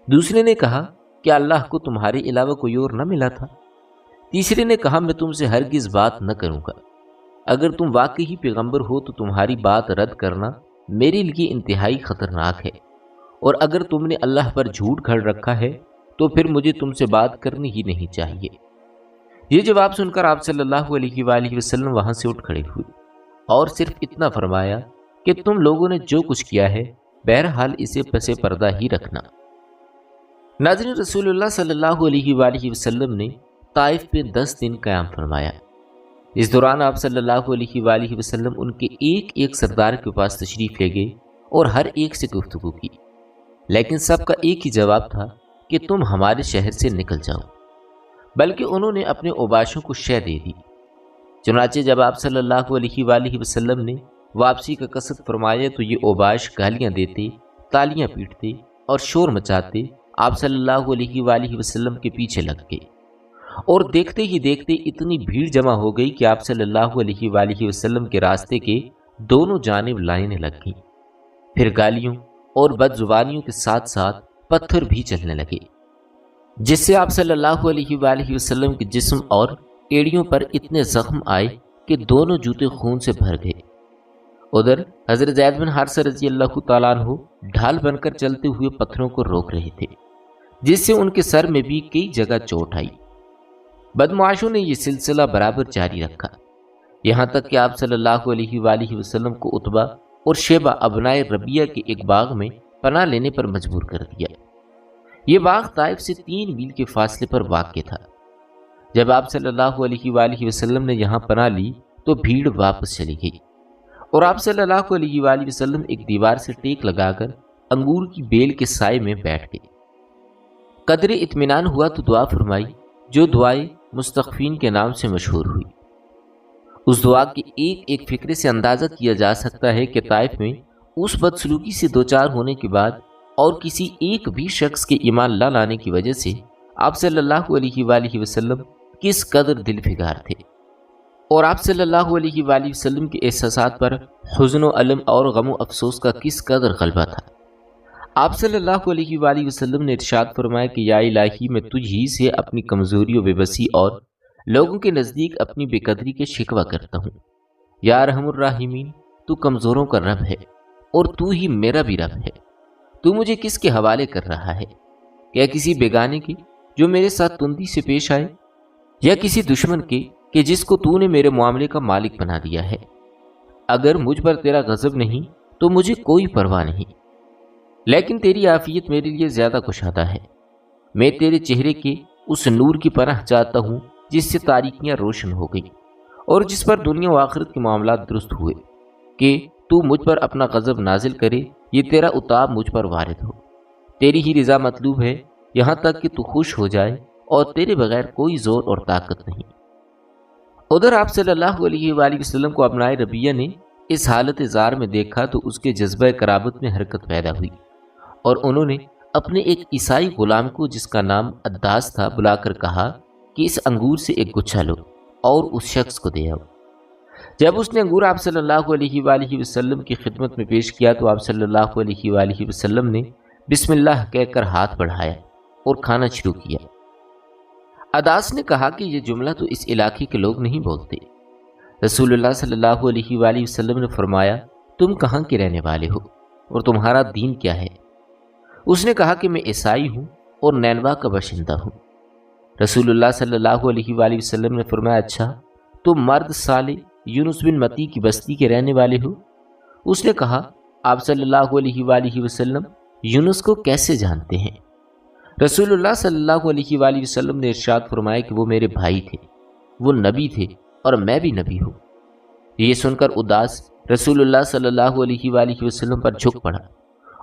دوسرے نے کہا کہ اللہ کو تمہارے علاوہ کوئی اور نہ ملا تھا۔ تیسرے نے کہا میں تم سے ہرگز بات نہ کروں گا، اگر تم واقعی پیغمبر ہو تو تمہاری بات رد کرنا میرے لیے انتہائی خطرناک ہے، اور اگر تم نے اللہ پر جھوٹ گھڑ رکھا ہے تو پھر مجھے تم سے بات کرنی ہی نہیں چاہیے۔ یہ جواب سن کر آپ صلی اللہ علیہ وآلہ وسلم وہاں سے اٹھ کھڑے ہوئے اور صرف اتنا فرمایا کہ تم لوگوں نے جو کچھ کیا ہے بہرحال اسے پس پردہ ہی رکھنا۔ ناظرین، رسول اللہ صلی اللہ علیہ وآلہ وسلم نے طائف پہ 10 دن قیام فرمایا۔ اس دوران آپ صلی اللہ علیہ وآلہ وسلم ان کے ایک ایک سردار کے پاس تشریف لے گئے اور ہر ایک سے گفتگو کی، لیکن سب کا ایک ہی جواب تھا کہ تم ہمارے شہر سے نکل جاؤ، بلکہ انہوں نے اپنے اوباشوں کو شے دے دی۔ چنانچہ جب آپ صلی اللہ علیہ وآلہ وسلم نے واپسی کا قصد فرمایا تو یہ اوباش گالیاں دیتے، تالیاں پیٹتے اور شور مچاتے آپ صلی اللہ علیہ وآلہ وسلم کے پیچھے لگ گئے، اور دیکھتے ہی دیکھتے اتنی بھیڑ جمع ہو گئی کہ آپ صلی اللہ علیہ وآلہ وسلم کے راستے کے دونوں جانب لائنیں لگ گئیں۔ پھر گالیوں اور بد زبانیوں کے ساتھ ساتھ پتھر بھی چلنے لگے، جس سے آپ صلی اللہ علیہ وآلہ وسلم کے جسم اور ایڑیوں پر اتنے زخم آئے کہ دونوں جوتے خون سے بھر گئے۔ ادھر حضرت زید بن حارثہ رضی اللہ تعالیٰ عنہ ڈھال بن کر چلتے ہوئے پتھروں کو روک رہے تھے، جس سے ان کے سر میں بھی کئی جگہ چوٹ آئی۔ بدمعاشوں نے یہ سلسلہ برابر جاری رکھا، یہاں تک کہ آپ صلی اللہ علیہ وآلہ وسلم کو عتبہ اور شیبہ ابنائے ربیہ کے ایک باغ میں پناہ لینے پر مجبور کر دیا۔ یہ باغ طائف سے 3 میل کے فاصلے پر واقع تھا۔ جب آپ صلی اللہ علیہ وآلہ وسلم نے یہاں پناہ لی تو بھیڑ واپس چلی گئی، اور آپ صلی اللہ علیہ وآلہ وسلم ایک دیوار سے ٹیک لگا کر انگور کی بیل کے سائے میں بیٹھ گئے۔ قدر اطمینان ہوا تو دعا فرمائی، جو دعائیں مستغفین کے نام سے مشہور ہوئی۔ اس دعا کے ایک ایک فکرے سے اندازہ کیا جا سکتا ہے کہ طائف میں اس بدسلوکی سے دوچار ہونے کے بعد اور کسی ایک بھی شخص کے ایمان نہ لانے کی وجہ سے آپ صلی اللہ علیہ وآلہ وسلم کس قدر دل فگار تھے، اور آپ صلی اللہ علیہ وآلہ وسلم کے احساسات پر حزن و علم اور غم و افسوس کا کس قدر غلبہ تھا۔ آپ صلی اللہ علیہ وآلہ وسلم نے ارشاد فرمایا کہ یا الہی، میں تجھ ہی سے اپنی کمزوری و بے بسی اور لوگوں کے نزدیک اپنی بے قدری کے شکوہ کرتا ہوں۔ یا ارحم الراحمین، تو کمزوروں کا رب ہے اور تو ہی میرا بھی رب ہے۔ تو مجھے کس کے حوالے کر رہا ہے؟ کیا کسی بیگانے کے جو میرے ساتھ تندی سے پیش آئے، یا کسی دشمن کے کہ جس کو تو نے میرے معاملے کا مالک بنا دیا ہے؟ اگر مجھ پر تیرا غضب نہیں تو مجھے کوئی پرواہ نہیں، لیکن تیری عافیت میرے لیے زیادہ کشادہ ہے۔ میں تیرے چہرے کے اس نور کی پناہ چاہتا ہوں جس سے تاریکیاں روشن ہو گئیں اور جس پر دنیا و آخرت کے معاملات درست ہوئے، کہ تو مجھ پر اپنا غضب نازل کرے، یہ تیرا عتاب مجھ پر وارد ہو۔ تیری ہی رضا مطلوب ہے، یہاں تک کہ تو خوش ہو جائے، اور تیرے بغیر کوئی زور اور طاقت نہیں۔ ادھر آپ صلی اللہ علیہ وآلہ وسلم کو ابنائے ربیہ نے اس حالت زار میں دیکھا تو اس کے جذبہ قرابت میں حرکت پیدا ہوئی، اور انہوں نے اپنے ایک عیسائی غلام کو جس کا نام عداس تھا بلا کر کہا کہ اس انگور سے ایک گچھا لو اور اس شخص کو دے آؤ۔ جب اس نے انگور آپ صلی اللہ علیہ وآلہ وسلم کی خدمت میں پیش کیا تو آپ صلی اللہ علیہ وآلہ وسلم نے بسم اللہ کہہ کر ہاتھ بڑھایا اور کھانا شروع کیا۔ عداس نے کہا کہ یہ جملہ تو اس علاقے کے لوگ نہیں بولتے۔ رسول اللہ صلی اللہ علیہ وآلہ وسلم نے فرمایا، تم کہاں کے رہنے والے ہو اور تمہارا دین کیا ہے؟ اس نے کہا کہ میں عیسائی ہوں اور نینوا کا باشندہ ہوں۔ رسول اللہ صلی اللہ علیہ وآلہ وسلم نے فرمایا اچھا تم مرد صالح یونس بن متی کی بستی کے رہنے والے ہو؟ اس نے کہا آپ صلی اللہ علیہ وآلہ وسلم یونس کو کیسے جانتے ہیں؟ رسول اللہ صلی اللہ علیہ وآلہ وسلم نے ارشاد فرمایا کہ وہ میرے بھائی تھے، وہ نبی تھے اور میں بھی نبی ہوں۔ یہ سن کر اداس رسول اللہ صلی اللہ علیہ وآلہ وسلم پر جھک پڑا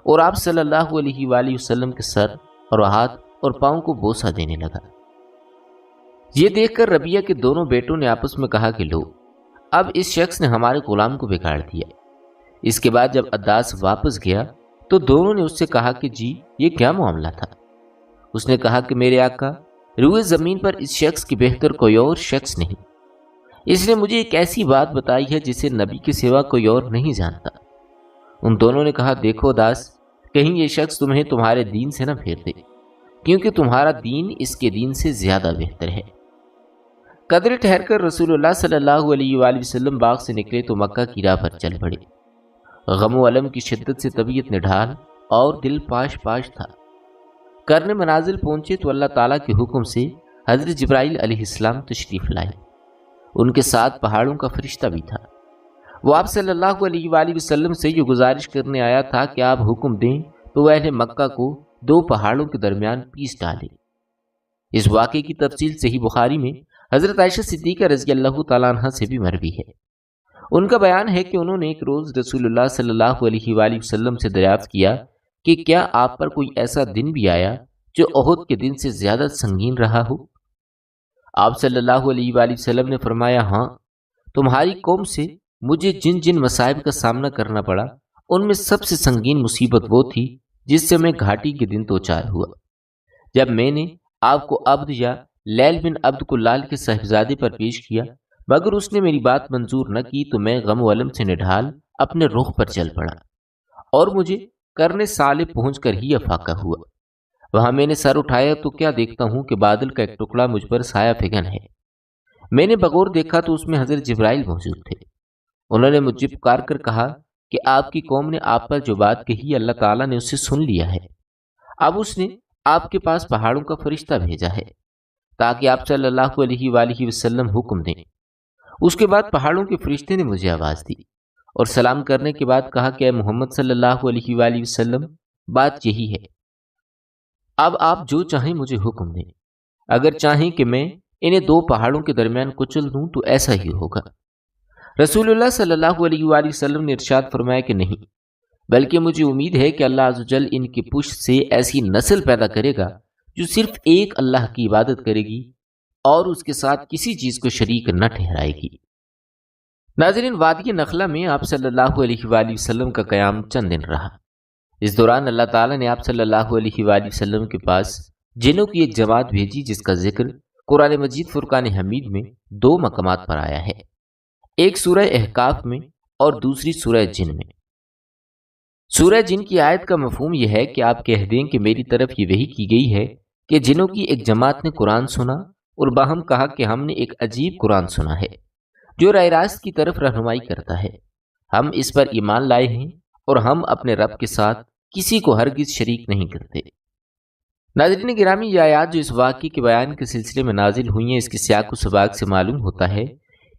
اور آپ صلی اللہ علیہ وآلہ وسلم کے سر اور ہاتھ اور پاؤں کو بوسہ دینے لگا۔ یہ دیکھ کر ربیہ کے دونوں بیٹوں نے آپس میں کہا کہ لو اب اس شخص نے ہمارے غلام کو بگاڑ دیا۔ اس کے بعد جب اداس واپس گیا تو دونوں نے اس سے کہا کہ جی یہ کیا معاملہ تھا؟ اس نے کہا کہ میرے آقا روئے زمین پر اس شخص کی بہتر کوئی اور شخص نہیں، اس نے مجھے ایک ایسی بات بتائی ہے جسے نبی کے سوا کوئی اور نہیں جانتا۔ ان دونوں نے کہا دیکھو داس کہیں یہ شخص تمہیں تمہارے دین سے نہ پھیر دے، کیونکہ تمہارا دین اس کے دین سے زیادہ بہتر ہے۔ قدرے ٹھہر کر رسول اللہ صلی اللہ علیہ وآلہ وسلم باغ سے نکلے تو مکہ کی راہ پر چل پڑے۔ غم و الم کی شدت سے طبیعت نڈھال اور دل پاش پاش تھا۔ کرن منازل پہنچے تو اللہ تعالیٰ کے حکم سے حضرت جبرائیل علیہ السلام تشریف لائے۔ ان کے ساتھ پہاڑوں کا فرشتہ بھی تھا۔ وہ آپ صلی اللہ علیہ وآلہ وسلم سے یہ گزارش کرنے آیا تھا کہ آپ حکم دیں تو وہ اہل مکہ کو دو پہاڑوں کے درمیان پیس ڈالے۔ اس واقعے کی تفصیل صحیح بخاری میں حضرت عائشہ صدیقہ رضی اللہ تعالیٰ عنہ سے بھی مروی ہے۔ ان کا بیان ہے کہ انہوں نے ایک روز رسول اللہ صلی اللہ علیہ وآلہ وسلم سے دریافت کیا کہ کیا آپ پر کوئی ایسا دن بھی آیا جو احد کے دن سے زیادہ سنگین رہا ہو؟ آپ صلی اللہ علیہ وآلہ وسلم نے فرمایا ہاں، تمہاری قوم سے مجھے جن جن مصائب کا سامنا کرنا پڑا ان میں سب سے سنگین مصیبت وہ تھی جس سے میں گھاٹی کے دن دوچار ہوا، جب میں نے آپ کو عبد یا لیل بن عبد کلال کے صاحبزادے پر پیش کیا، مگر اس نے میری بات منظور نہ کی تو میں غم و علم سے نڈھال اپنے رخ پر چل پڑا اور مجھے کرنے سالے پہنچ کر ہی افاقہ ہوا۔ وہاں میں نے سر اٹھایا تو کیا دیکھتا ہوں کہ بادل کا ایک ٹکڑا مجھ پر سایہ فگن ہے۔ میں نے بغور دیکھا تو اس میں حضرت جبرائیل موجود تھے۔ انہوں نے مجھے پکار کر کہا کہ آپ کی قوم نے آپ پر جو بات کہی اللہ تعالیٰ نے اسے سن لیا ہے، اب اس نے آپ کے پاس پہاڑوں کا فرشتہ بھیجا ہے تاکہ آپ صلی اللہ علیہ وآلہ وسلم حکم دیں۔ اس کے بعد پہاڑوں کے فرشتے نے مجھے آواز دی اور سلام کرنے کے بعد کہا کہ اے محمد صلی اللہ علیہ وآلہ وسلم بات یہی ہے، اب آپ جو چاہیں مجھے حکم دیں، اگر چاہیں کہ میں انہیں دو پہاڑوں کے درمیان کچل دوں تو ایسا ہی ہوگا۔ رسول اللہ صلی اللہ علیہ وآلہ وسلم نے ارشاد فرمایا کہ نہیں، بلکہ مجھے امید ہے کہ اللہ عز و جل ان کی پشت سے ایسی نسل پیدا کرے گا جو صرف ایک اللہ کی عبادت کرے گی اور اس کے ساتھ کسی چیز کو شریک نہ ٹھہرائے گی۔ ناظرین، وادی نخلہ میں آپ صلی اللہ علیہ وآلہ وسلم کا قیام چند دن رہا۔ اس دوران اللہ تعالیٰ نے آپ صلی اللہ علیہ وآلہ وسلم کے پاس جنوں کی ایک جماعت بھیجی جس کا ذکر قرآن مجید فرقان حمید میں دو مقامات پر آیا ہے، ایک سورہ احقاف میں اور دوسری سورہ جن میں۔ سورہ جن کی آیت کا مفہوم یہ ہے کہ آپ کہہ دیں کہ میری طرف یہ وحی کی گئی ہے کہ جنوں کی ایک جماعت نے قرآن سنا اور باہم کہا کہ ہم نے ایک عجیب قرآن سنا ہے جو راہ راست کی طرف رہنمائی کرتا ہے، ہم اس پر ایمان لائے ہیں اور ہم اپنے رب کے ساتھ کسی کو ہرگز شریک نہیں کرتے۔ ناظرین گرامی، یہ آیات جو اس واقعے کے بیان کے سلسلے میں نازل ہوئی ہیں، اس کی سیاق و سباق سے معلوم ہوتا ہے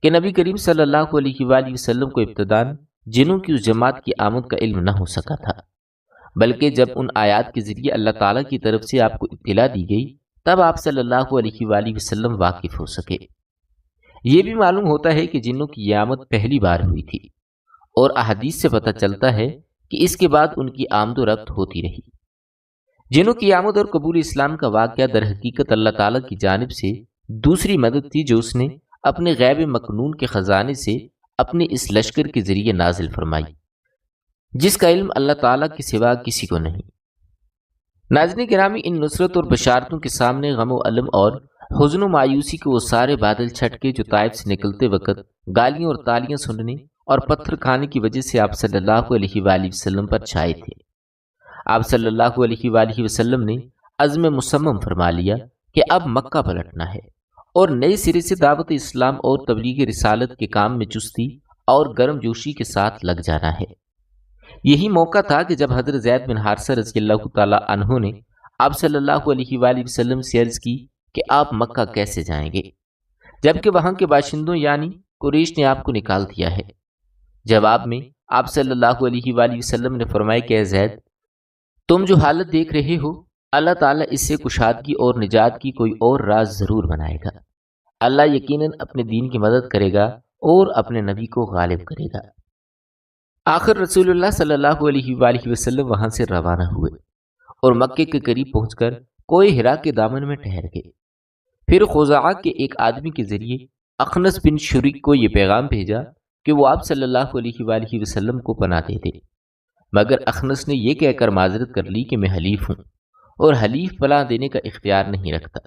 کہ نبی کریم صلی اللہ علیہ وآلہ وسلم کو ابتداً جنوں کی اس جماعت کی آمد کا علم نہ ہو سکا تھا، بلکہ جب ان آیات کے ذریعے اللہ تعالیٰ کی طرف سے آپ کو اطلاع دی گئی تب آپ صلی اللہ علیہ وآلہ وسلم واقف ہو سکے۔ یہ بھی معلوم ہوتا ہے کہ جنوں کی یہ آمد پہلی بار ہوئی تھی، اور احادیث سے پتہ چلتا ہے کہ اس کے بعد ان کی آمد و رفت ہوتی رہی۔ جنوں کی آمد اور قبول اسلام کا واقعہ در حقیقت اللہ تعالیٰ کی جانب سے دوسری مدد تھی جو اس نے اپنے غیب مکنون کے خزانے سے اپنے اس لشکر کے ذریعے نازل فرمائی جس کا علم اللہ تعالیٰ کے سوا کسی کو نہیں۔ ناظرین گرامی، ان نصرت اور بشارتوں کے سامنے غم و الم اور حزن و مایوسی کے وہ سارے بادل چھٹکے جو طائف سے نکلتے وقت گالیاں اور تالیاں سننے اور پتھر کھانے کی وجہ سے آپ صلی اللہ علیہ وآلہ وسلم پر چھائے تھے۔ آپ صلی اللہ علیہ وآلہ وسلم نے عزم مصمم فرما لیا کہ اب مکہ پلٹنا ہے اور نئے سرے سے دعوت اسلام اور تبلیغ رسالت کے کام میں چستی اور گرم جوشی کے ساتھ لگ جانا ہے۔ یہی موقع تھا کہ جب حضرت زید بن حارثہ رضی اللہ تعالیٰ عنہ نے آپ صلی اللہ علیہ وآلہ وسلم سے عرض کی کہ آپ مکہ کیسے جائیں گے، جبکہ وہاں کے باشندوں یعنی قریش نے آپ کو نکال دیا ہے۔ جواب میں آپ صلی اللہ علیہ وآلہ وسلم نے فرمایا کہ اے زید، تم جو حالت دیکھ رہے ہو، اللہ تعالیٰ اس سے کشادگی اور نجات کی کوئی اور راز ضرور بنائے گا۔ اللہ یقیناً اپنے دین کی مدد کرے گا اور اپنے نبی کو غالب کرے گا۔ آخر رسول اللہ صلی اللہ علیہ وآلہ وسلم وہاں سے روانہ ہوئے اور مکے کے قریب پہنچ کر کوہ حرا کے دامن میں ٹھہر گئے۔ پھر خزاعہ کے ایک آدمی کے ذریعے اخنس بن شریک کو یہ پیغام بھیجا کہ وہ آپ صلی اللہ علیہ وآلہ وسلم کو پناہ دے دے، مگر اخنس نے یہ کہہ کر معذرت کر لی کہ میں حلیف ہوں اور حلیف پناہ دینے کا اختیار نہیں رکھتا۔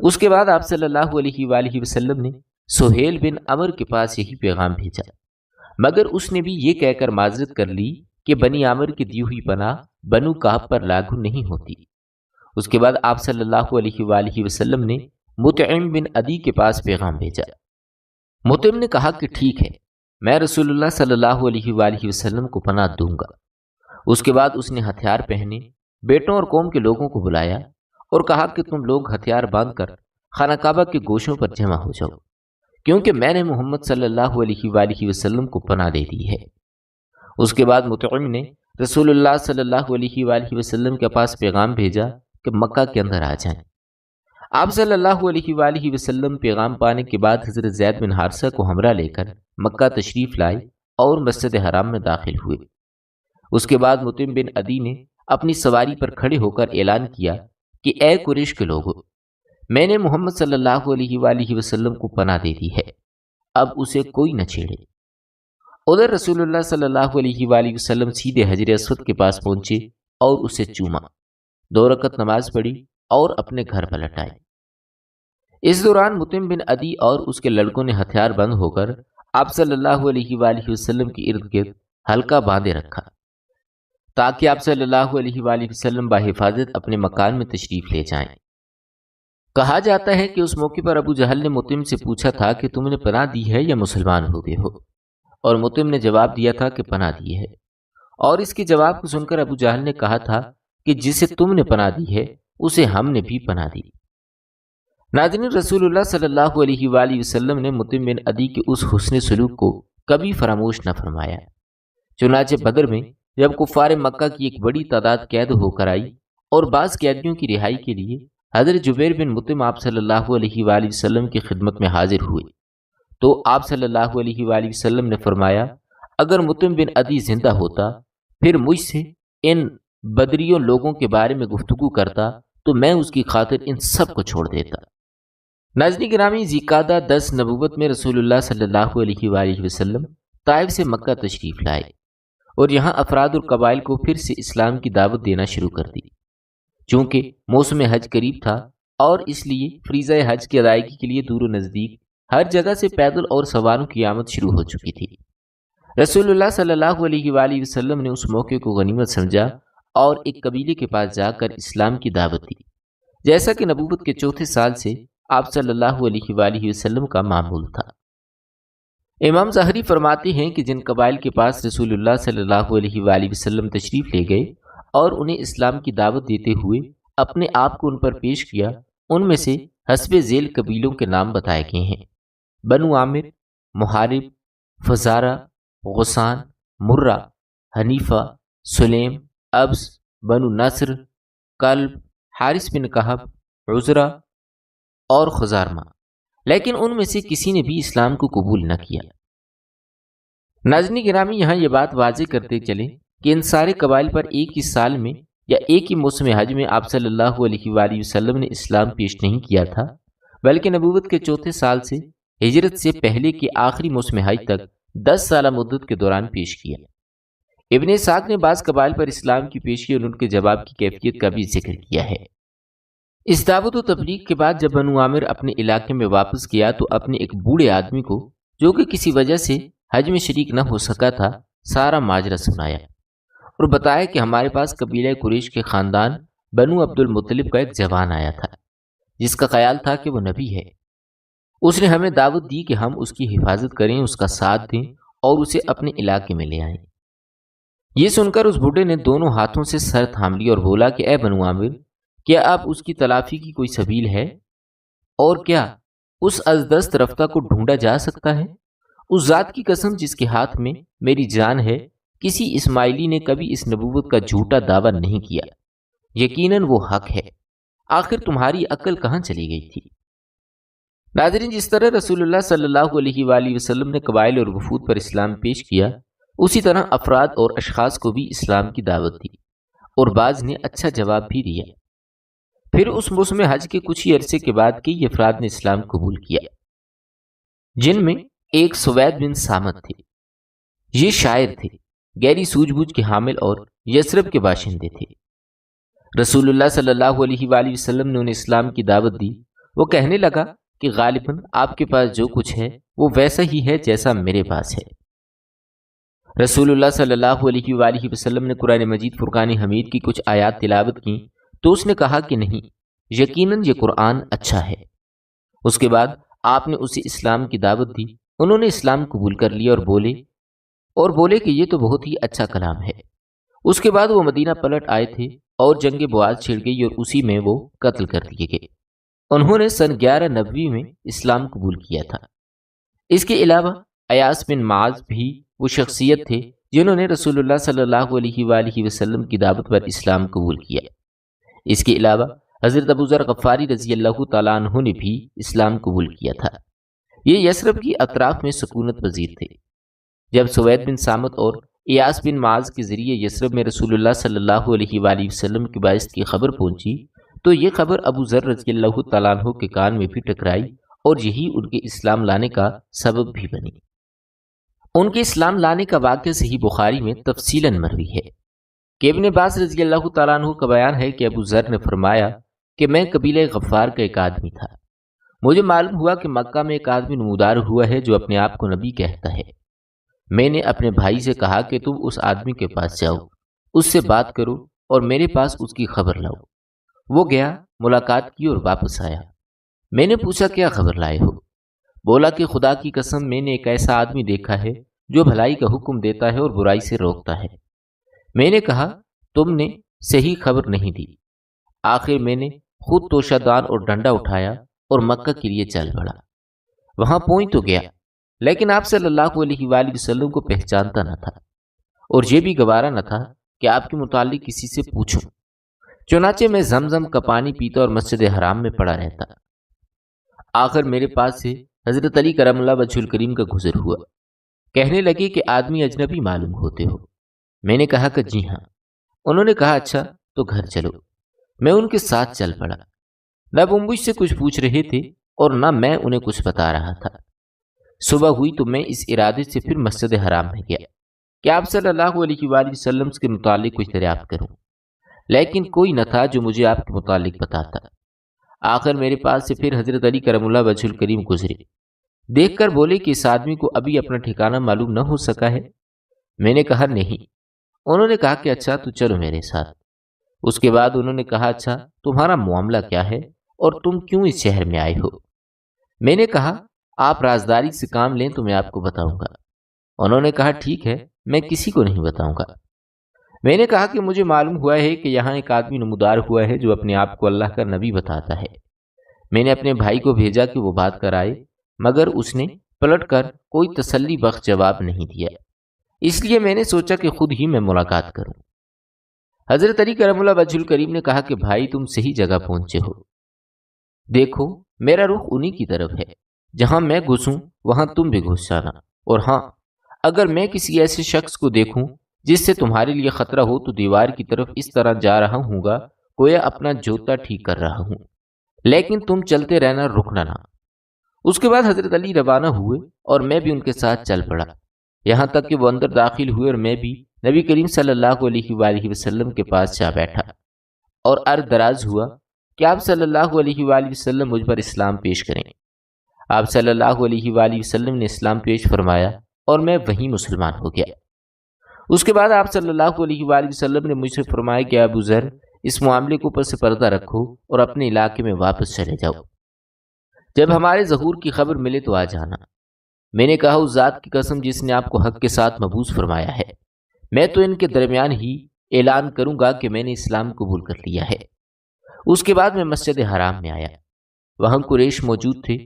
اس کے بعد آپ صلی اللہ علیہ وآلہ وسلم نے سہیل بن عمر کے پاس یہی پیغام بھیجا، مگر اس نے بھی یہ کہہ کر معذرت کر لی کہ بنی عامر کی دی ہوئی پناہ بنو کعب پر لاگو نہیں ہوتی۔ اس کے بعد آپ صلی اللہ علیہ وآلہ وسلم نے مطعم بن عدی کے پاس پیغام بھیجا۔ مطعم نے کہا کہ ٹھیک ہے، میں رسول اللہ صلی اللہ علیہ وآلہ وسلم کو پناہ دوں گا۔ اس کے بعد اس نے ہتھیار پہنے بیٹوں اور قوم کے لوگوں کو بلایا اور کہا کہ تم لوگ ہتھیار باندھ کر خانہ کعبہ کے گوشوں پر جمع ہو جاؤ، کیونکہ میں نے محمد صلی اللہ علیہ وآلہ وسلم کو پناہ دے دی ہے۔ اس کے بعد مطعم نے رسول اللہ صلی اللہ علیہ وآلہ وسلم کے پاس پیغام بھیجا کہ مکہ کے اندر آ جائیں۔ آپ صلی اللہ علیہ وآلہ وسلم پیغام پانے کے بعد حضرت زید بن حارثہ کو ہمراہ لے کر مکہ تشریف لائے اور مسجد حرام میں داخل ہوئے۔ اس کے بعد مطعم بن عدی نے اپنی سواری پر کھڑے ہو کر اعلان کیا کہ اے قریش کے لوگو، میں نے محمد صلی اللہ علیہ وآلہ وسلم کو پناہ دے دی ہے، اب اسے کوئی نہ چھیڑے۔ ادھر رسول اللہ صلی اللہ علیہ وآلہ وسلم سیدھے حجر اسود کے پاس پہنچے اور اسے چوما، 2 رکعت نماز پڑھی اور اپنے گھر پلٹ آئے۔ اس دوران مطعم بن عدی اور اس کے لڑکوں نے ہتھیار بند ہو کر آپ صلی اللہ علیہ وآلہ وسلم کے ارد گرد حلقہ باندھے رکھا تاکہ آپ صلی اللہ علیہ وآلہ وسلم بحفاظت اپنے مکان میں تشریف لے جائیں۔ کہا جاتا ہے کہ اس موقع پر ابو جہل نے مطعم سے پوچھا تھا کہ تم نے پناہ دی ہے یا مسلمان ہو گئے ہو، اور مطعم نے جواب دیا تھا کہ پناہ دی ہے، اور اس کے جواب کو سن کر ابو جہل نے کہا تھا کہ جسے تم نے پناہ دی ہے اسے ہم نے بھی پناہ دی۔ ناظرین، رسول اللہ صلی اللہ علیہ وآلہ وسلم نے مطعم بن عدی کے اس حسن سلوک کو کبھی فراموش نہ فرمایا۔ چنانچہ بدر میں جب کفار مکہ کی ایک بڑی تعداد قید ہو کر آئی اور بعض قیدیوں کی رہائی کے لیے حضرت جبیر بن مطعم آپ صلی اللہ علیہ وآلہ وسلم کی خدمت میں حاضر ہوئے تو آپ صلی اللہ علیہ وآلہ وسلم نے فرمایا، اگر مطعم بن عدی زندہ ہوتا پھر مجھ سے ان بدریوں لوگوں کے بارے میں گفتگو کرتا تو میں اس کی خاطر ان سب کو چھوڑ دیتا۔ ناظرین گرامی، ذی-القعدہ 10 نبوت میں رسول اللہ صلی اللہ علیہ وآلہ وسلم طائف سے مکہ تشریف لائے اور یہاں افراد اور قبائل کو پھر سے اسلام کی دعوت دینا شروع کر دی۔ چونکہ موسم حج قریب تھا اور اس لیے فریضہ حج کی ادائیگی کے لیے دور و نزدیک ہر جگہ سے پیدل اور سواروں کی آمد شروع ہو چکی تھی۔ رسول اللہ صلی اللہ علیہ وآلہ وسلم نے اس موقع کو غنیمت سمجھا اور ایک قبیلے کے پاس جا کر اسلام کی دعوت دی، جیسا کہ نبوت کے 4تھے سال سے آپ صلی اللہ علیہ وآلہ وسلم کا معمول تھا۔ امام ظاہری فرماتے ہیں کہ جن قبائل کے پاس رسول اللہ صلی اللہ علیہ وآلہ وسلم تشریف لے گئے اور انہیں اسلام کی دعوت دیتے ہوئے اپنے آپ کو ان پر پیش کیا، ان میں سے حسب ذیل قبیلوں کے نام بتائے گئے ہیں: بنو عامر، محارب، فزارہ، غسان، مرہ، حنیفہ، سلیم، ابس، بنو نصر، کلب، حارث بن کہب، عزرہ اور خزارمہ، لیکن ان میں سے کسی نے بھی اسلام کو قبول نہ کیا۔ ناظرین گرامی، یہاں یہ بات واضح کرتے چلیں کہ ان سارے قبائل پر ایک ہی سال میں یا ایک ہی موسم حج میں آپ صلی اللہ علیہ وآلہ وسلم نے اسلام پیش نہیں کیا تھا، بلکہ نبوت کے 4تھے سال سے ہجرت سے پہلے کے آخری موسم حج تک 10 سالہ مدت کے دوران پیش کیا۔ ابن اسحاق نے بعض قبائل پر اسلام کی پیشی اور ان کے جواب کی کیفیت کا بھی ذکر کیا ہے۔ اس دعوت و تبلیغ کے بعد جب بنو عامر اپنے علاقے میں واپس گیا تو اپنے ایک بوڑھے آدمی کو، جو کہ کسی وجہ سے حج میں شریک نہ ہو سکا تھا، سارا ماجرا سنایا اور بتایا کہ ہمارے پاس قبیلہ قریش کے خاندان بنو عبد المطلب کا ایک جوان آیا تھا جس کا خیال تھا کہ وہ نبی ہے۔ اس نے ہمیں دعوت دی کہ ہم اس کی حفاظت کریں، اس کا ساتھ دیں اور اسے اپنے علاقے میں لے آئیں۔ یہ سن کر اس بوڑھے نے دونوں ہاتھوں سے سر تھام لی اور بولا کہ اے بنو عامر، کیا اب اس کی تلافی کی کوئی سبیل ہے؟ اور کیا اس ازدست رفتہ کو ڈھونڈا جا سکتا ہے؟ اس ذات کی قسم جس کے ہاتھ میں میری جان ہے، کسی اسماعیلی نے کبھی اس نبوت کا جھوٹا دعویٰ نہیں کیا، یقیناً وہ حق ہے۔ آخر تمہاری عقل کہاں چلی گئی تھی؟ ناظرین، جس طرح رسول اللہ صلی اللہ علیہ وآلہ وسلم نے قبائل اور وفود پر اسلام پیش کیا، اسی طرح افراد اور اشخاص کو بھی اسلام کی دعوت دی، اور بعض نے اچھا جواب بھی دیا۔ پھر اس موسم حج کے کچھ ہی عرصے کے بعد کئی افراد نے اسلام قبول کیا، جن میں ایک سوید بن سامت تھے۔ یہ شاعر تھے، گہری سوجھ بوجھ کے حامل اور یثرب کے باشندے تھے۔ رسول اللہ صلی اللہ علیہ وآلہ وسلم نے انہیں اسلام کی دعوت دی۔ وہ کہنے لگا کہ غالباً آپ کے پاس جو کچھ ہے وہ ویسا ہی ہے جیسا میرے پاس ہے۔ رسول اللہ صلی اللہ علیہ وآلہ وسلم نے قرآن مجید فرقان حمید کی کچھ آیات تلاوت کی تو اس نے کہا کہ نہیں، یقیناً یہ قرآن اچھا ہے۔ اس کے بعد آپ نے اسے اسلام کی دعوت دی۔ انہوں نے اسلام قبول کر لیا اور بولے کہ یہ تو بہت ہی اچھا کلام ہے۔ اس کے بعد وہ مدینہ پلٹ آئے تھے اور جنگ بعاث چھڑ گئی اور اسی میں وہ قتل کر دیے گئے۔ انہوں نے سن 1190 میں اسلام قبول کیا تھا۔ اس کے علاوہ ایاس بن معاذ بھی وہ شخصیت تھے جنہوں نے رسول اللہ صلی اللہ علیہ وآلہ وسلم کی دعوت پر اسلام قبول کیا۔ اس کے علاوہ حضرت ابو ذر غفاری رضی اللہ تعالیٰ عنہ نے بھی اسلام قبول کیا تھا۔ یہ یثرب کی اطراف میں سکونت پذیر تھے۔ جب سوید بن سامت اور ایاس بن معاذ کے ذریعے یثرب میں رسول اللہ صلی اللہ علیہ وآلہ وسلم کی بعثت کی خبر پہنچی تو یہ خبر ابو ذر رضی اللہ تعالیٰ عنہ کے کان میں بھی ٹکرائی اور یہی ان کے اسلام لانے کا سبب بھی بنی۔ ان کے اسلام لانے کا واقعہ صحیح بخاری میں تفصیلاً مروی ہے کہ ابن عباس رضی اللہ تعالیٰ عنہ کا بیان ہے کہ ابو ذر نے فرمایا کہ میں قبیلہ غفار کا ایک آدمی تھا۔ مجھے معلوم ہوا کہ مکہ میں ایک آدمی نمودار ہوا ہے جو اپنے آپ کو نبی کہتا ہے۔ میں نے اپنے بھائی سے کہا کہ تم اس آدمی کے پاس جاؤ، اس سے بات کرو اور میرے پاس اس کی خبر لاؤ۔ وہ گیا، ملاقات کی اور واپس آیا۔ میں نے پوچھا کیا خبر لائے ہو؟ بولا کہ خدا کی قسم میں نے ایک ایسا آدمی دیکھا ہے جو بھلائی کا حکم دیتا ہے اور برائی سے روکتا ہے۔ میں نے کہا تم نے صحیح خبر نہیں دی۔ آخر میں نے خود توشہ دان اور ڈنڈا اٹھایا اور مکہ کے لیے چل پڑا۔ وہاں پہنچ تو گیا لیکن آپ صلی اللہ علیہ وآلہ وسلم کو پہچانتا نہ تھا اور یہ بھی گوارا نہ تھا کہ آپ کے متعلق کسی سے پوچھوں۔ چنانچہ میں زمزم کا پانی پیتا اور مسجد حرام میں پڑا رہتا۔ آخر میرے پاس سے حضرت علی کرم اللہ وجہ الکریم کا گزر ہوا۔ کہنے لگے کہ آدمی اجنبی معلوم ہوتے ہو۔ میں نے کہا کہ جی ہاں۔ انہوں نے کہا اچھا تو گھر چلو۔ میں ان کے ساتھ چل پڑا۔ نہ وہ مجھ سے کچھ پوچھ رہے تھے اور نہ میں انہیں کچھ بتا رہا تھا۔ صبح ہوئی تو میں اس ارادے سے پھر مسجد حرام میں گیا کہ آپ صلی اللہ علیہ وآلہ وسلم کے متعلق کچھ دریافت کروں، لیکن کوئی نہ تھا جو مجھے آپ کے متعلق بتاتا۔ آخر میرے پاس سے پھر حضرت علی کرم اللہ وجہ الکریم گزرے۔ دیکھ کر بولے کہ اس آدمی کو ابھی اپنا ٹھکانہ معلوم نہ ہو سکا ہے؟ میں نے کہا نہیں۔ انہوں نے کہا کہ اچھا تو چلو میرے ساتھ۔ اس کے بعد انہوں نے کہا اچھا تمہارا معاملہ کیا ہے اور تم کیوں اس شہر میں آئے ہو؟ میں نے کہا آپ رازداری سے کام لیں تو میں آپ کو بتاؤں گا۔ انہوں نے کہا ٹھیک ہے، میں کسی کو نہیں بتاؤں گا۔ میں نے کہا کہ مجھے معلوم ہوا ہے کہ یہاں ایک آدمی نمودار ہوا ہے جو اپنے آپ کو اللہ کا نبی بتاتا ہے۔ میں نے اپنے بھائی کو بھیجا کہ وہ بات کرائے، مگر اس نے پلٹ کر کوئی تسلی بخش جواب نہیں دیا، اس لیے میں نے سوچا کہ خود ہی میں ملاقات کروں۔ حضرت علی کرم اللہ وجہ الکریم نے کہا کہ بھائی تم صحیح جگہ پہنچے ہو۔ دیکھو میرا رخ انہی کی طرف ہے، جہاں میں گھسوں وہاں تم بھی گھس جانا، اور ہاں اگر میں کسی ایسے شخص کو دیکھوں جس سے تمہارے لیے خطرہ ہو تو دیوار کی طرف اس طرح جا رہا ہوں گا گویا اپنا جوتا ٹھیک کر رہا ہوں، لیکن تم چلتے رہنا، رکنا نہ۔ اس کے بعد حضرت علی روانہ ہوئے اور میں بھی ان کے ساتھ چل پڑا، یہاں تک کہ وہ اندر داخل ہوئے اور میں بھی نبی کریم صلی اللہ علیہ وآلہ وسلم کے پاس جا بیٹھا اور عرض دراز ہوا کہ آپ صلی اللہ علیہ وآلہ وسلم مجھ پر اسلام پیش کریں۔ آپ صلی اللہ علیہ وآلہ وسلم نے اسلام پیش فرمایا اور میں وہیں مسلمان ہو گیا۔ اس کے بعد آپ صلی اللہ علیہ وآلہ وسلم نے مجھ سے فرمایا کہ ابو ذر اس معاملے کو اوپر سے پردہ رکھو اور اپنے علاقے میں واپس چلے جاؤ، جب ہمارے ظہور کی خبر ملے تو آ جانا۔ میں نے کہا اس ذات کی قسم جس نے آپ کو حق کے ساتھ مبعوث فرمایا ہے، میں تو ان کے درمیان ہی اعلان کروں گا کہ میں نے اسلام قبول کر لیا ہے۔ اس کے بعد میں مسجد حرام میں آیا، وہاں قریش موجود تھے۔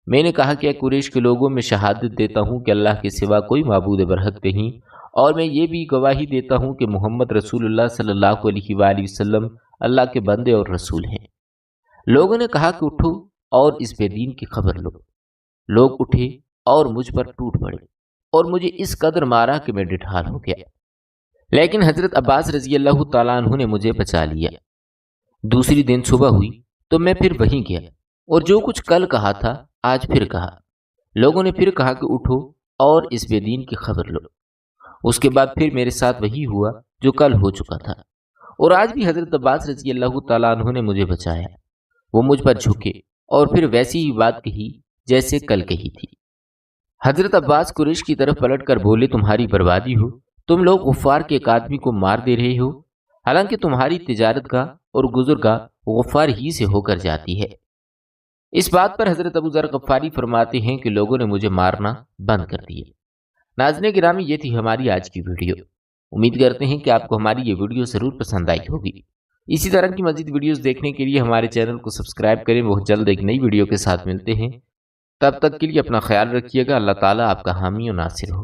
میں نے کہا کہ قریش کے لوگوں میں شہادت دیتا ہوں کہ اللہ کے سوا کوئی معبود برحق نہیں، اور میں یہ بھی گواہی دیتا ہوں کہ محمد رسول اللہ صلی اللہ علیہ وآلہ وسلم اللہ کے بندے اور رسول ہیں۔ لوگوں نے کہا کہ اٹھو اور اس بے دین کی خبر لو۔ لوگ اٹھے اور مجھ پر ٹوٹ پڑے اور مجھے اس قدر مارا کہ میں ڈٹھال ہو گیا، لیکن حضرت عباس رضی اللہ تعالیٰ عنہ نے مجھے بچا لیا۔ دوسری دن صبح ہوئی تو میں پھر وہیں گیا، اور جو کچھ کل کہا تھا آج پھر کہا۔ لوگوں نے پھر کہا کہ اٹھو اور اس بے دین کی خبر لو۔ اس کے بعد پھر میرے ساتھ وہی ہوا جو کل ہو چکا تھا، اور آج بھی حضرت عباس رضی اللہ تعالیٰ عنہ نے مجھے بچایا۔ وہ مجھ پر جھکے اور پھر ویسی ہی بات کہی جیسے کل کہی تھی۔ حضرت عباس قریش کی طرف پلٹ کر بولے، تمہاری بربادی ہو، تم لوگ غفار کے ایک آدمی کو مار دے رہے ہو، حالانکہ تمہاری تجارت گاہ اور گزرگاہ غفار ہی سے ہو کر جاتی ہے۔ اس بات پر حضرت ابو ذر غفاری فرماتے ہیں کہ لوگوں نے مجھے مارنا بند کر دیا۔ ناظرین گرامی، یہ تھی ہماری آج کی ویڈیو۔ امید کرتے ہیں کہ آپ کو ہماری یہ ویڈیو ضرور پسند آئی ہوگی۔ اسی طرح کی مزید ویڈیوز دیکھنے کے لیے ہمارے چینل کو سبسکرائب کریں۔ بہت جلد ایک نئی ویڈیو کے ساتھ ملتے ہیں، تب تک کے لیے اپنا خیال رکھیے گا۔ اللہ تعالیٰ آپ کا حامی و ناصر ہو۔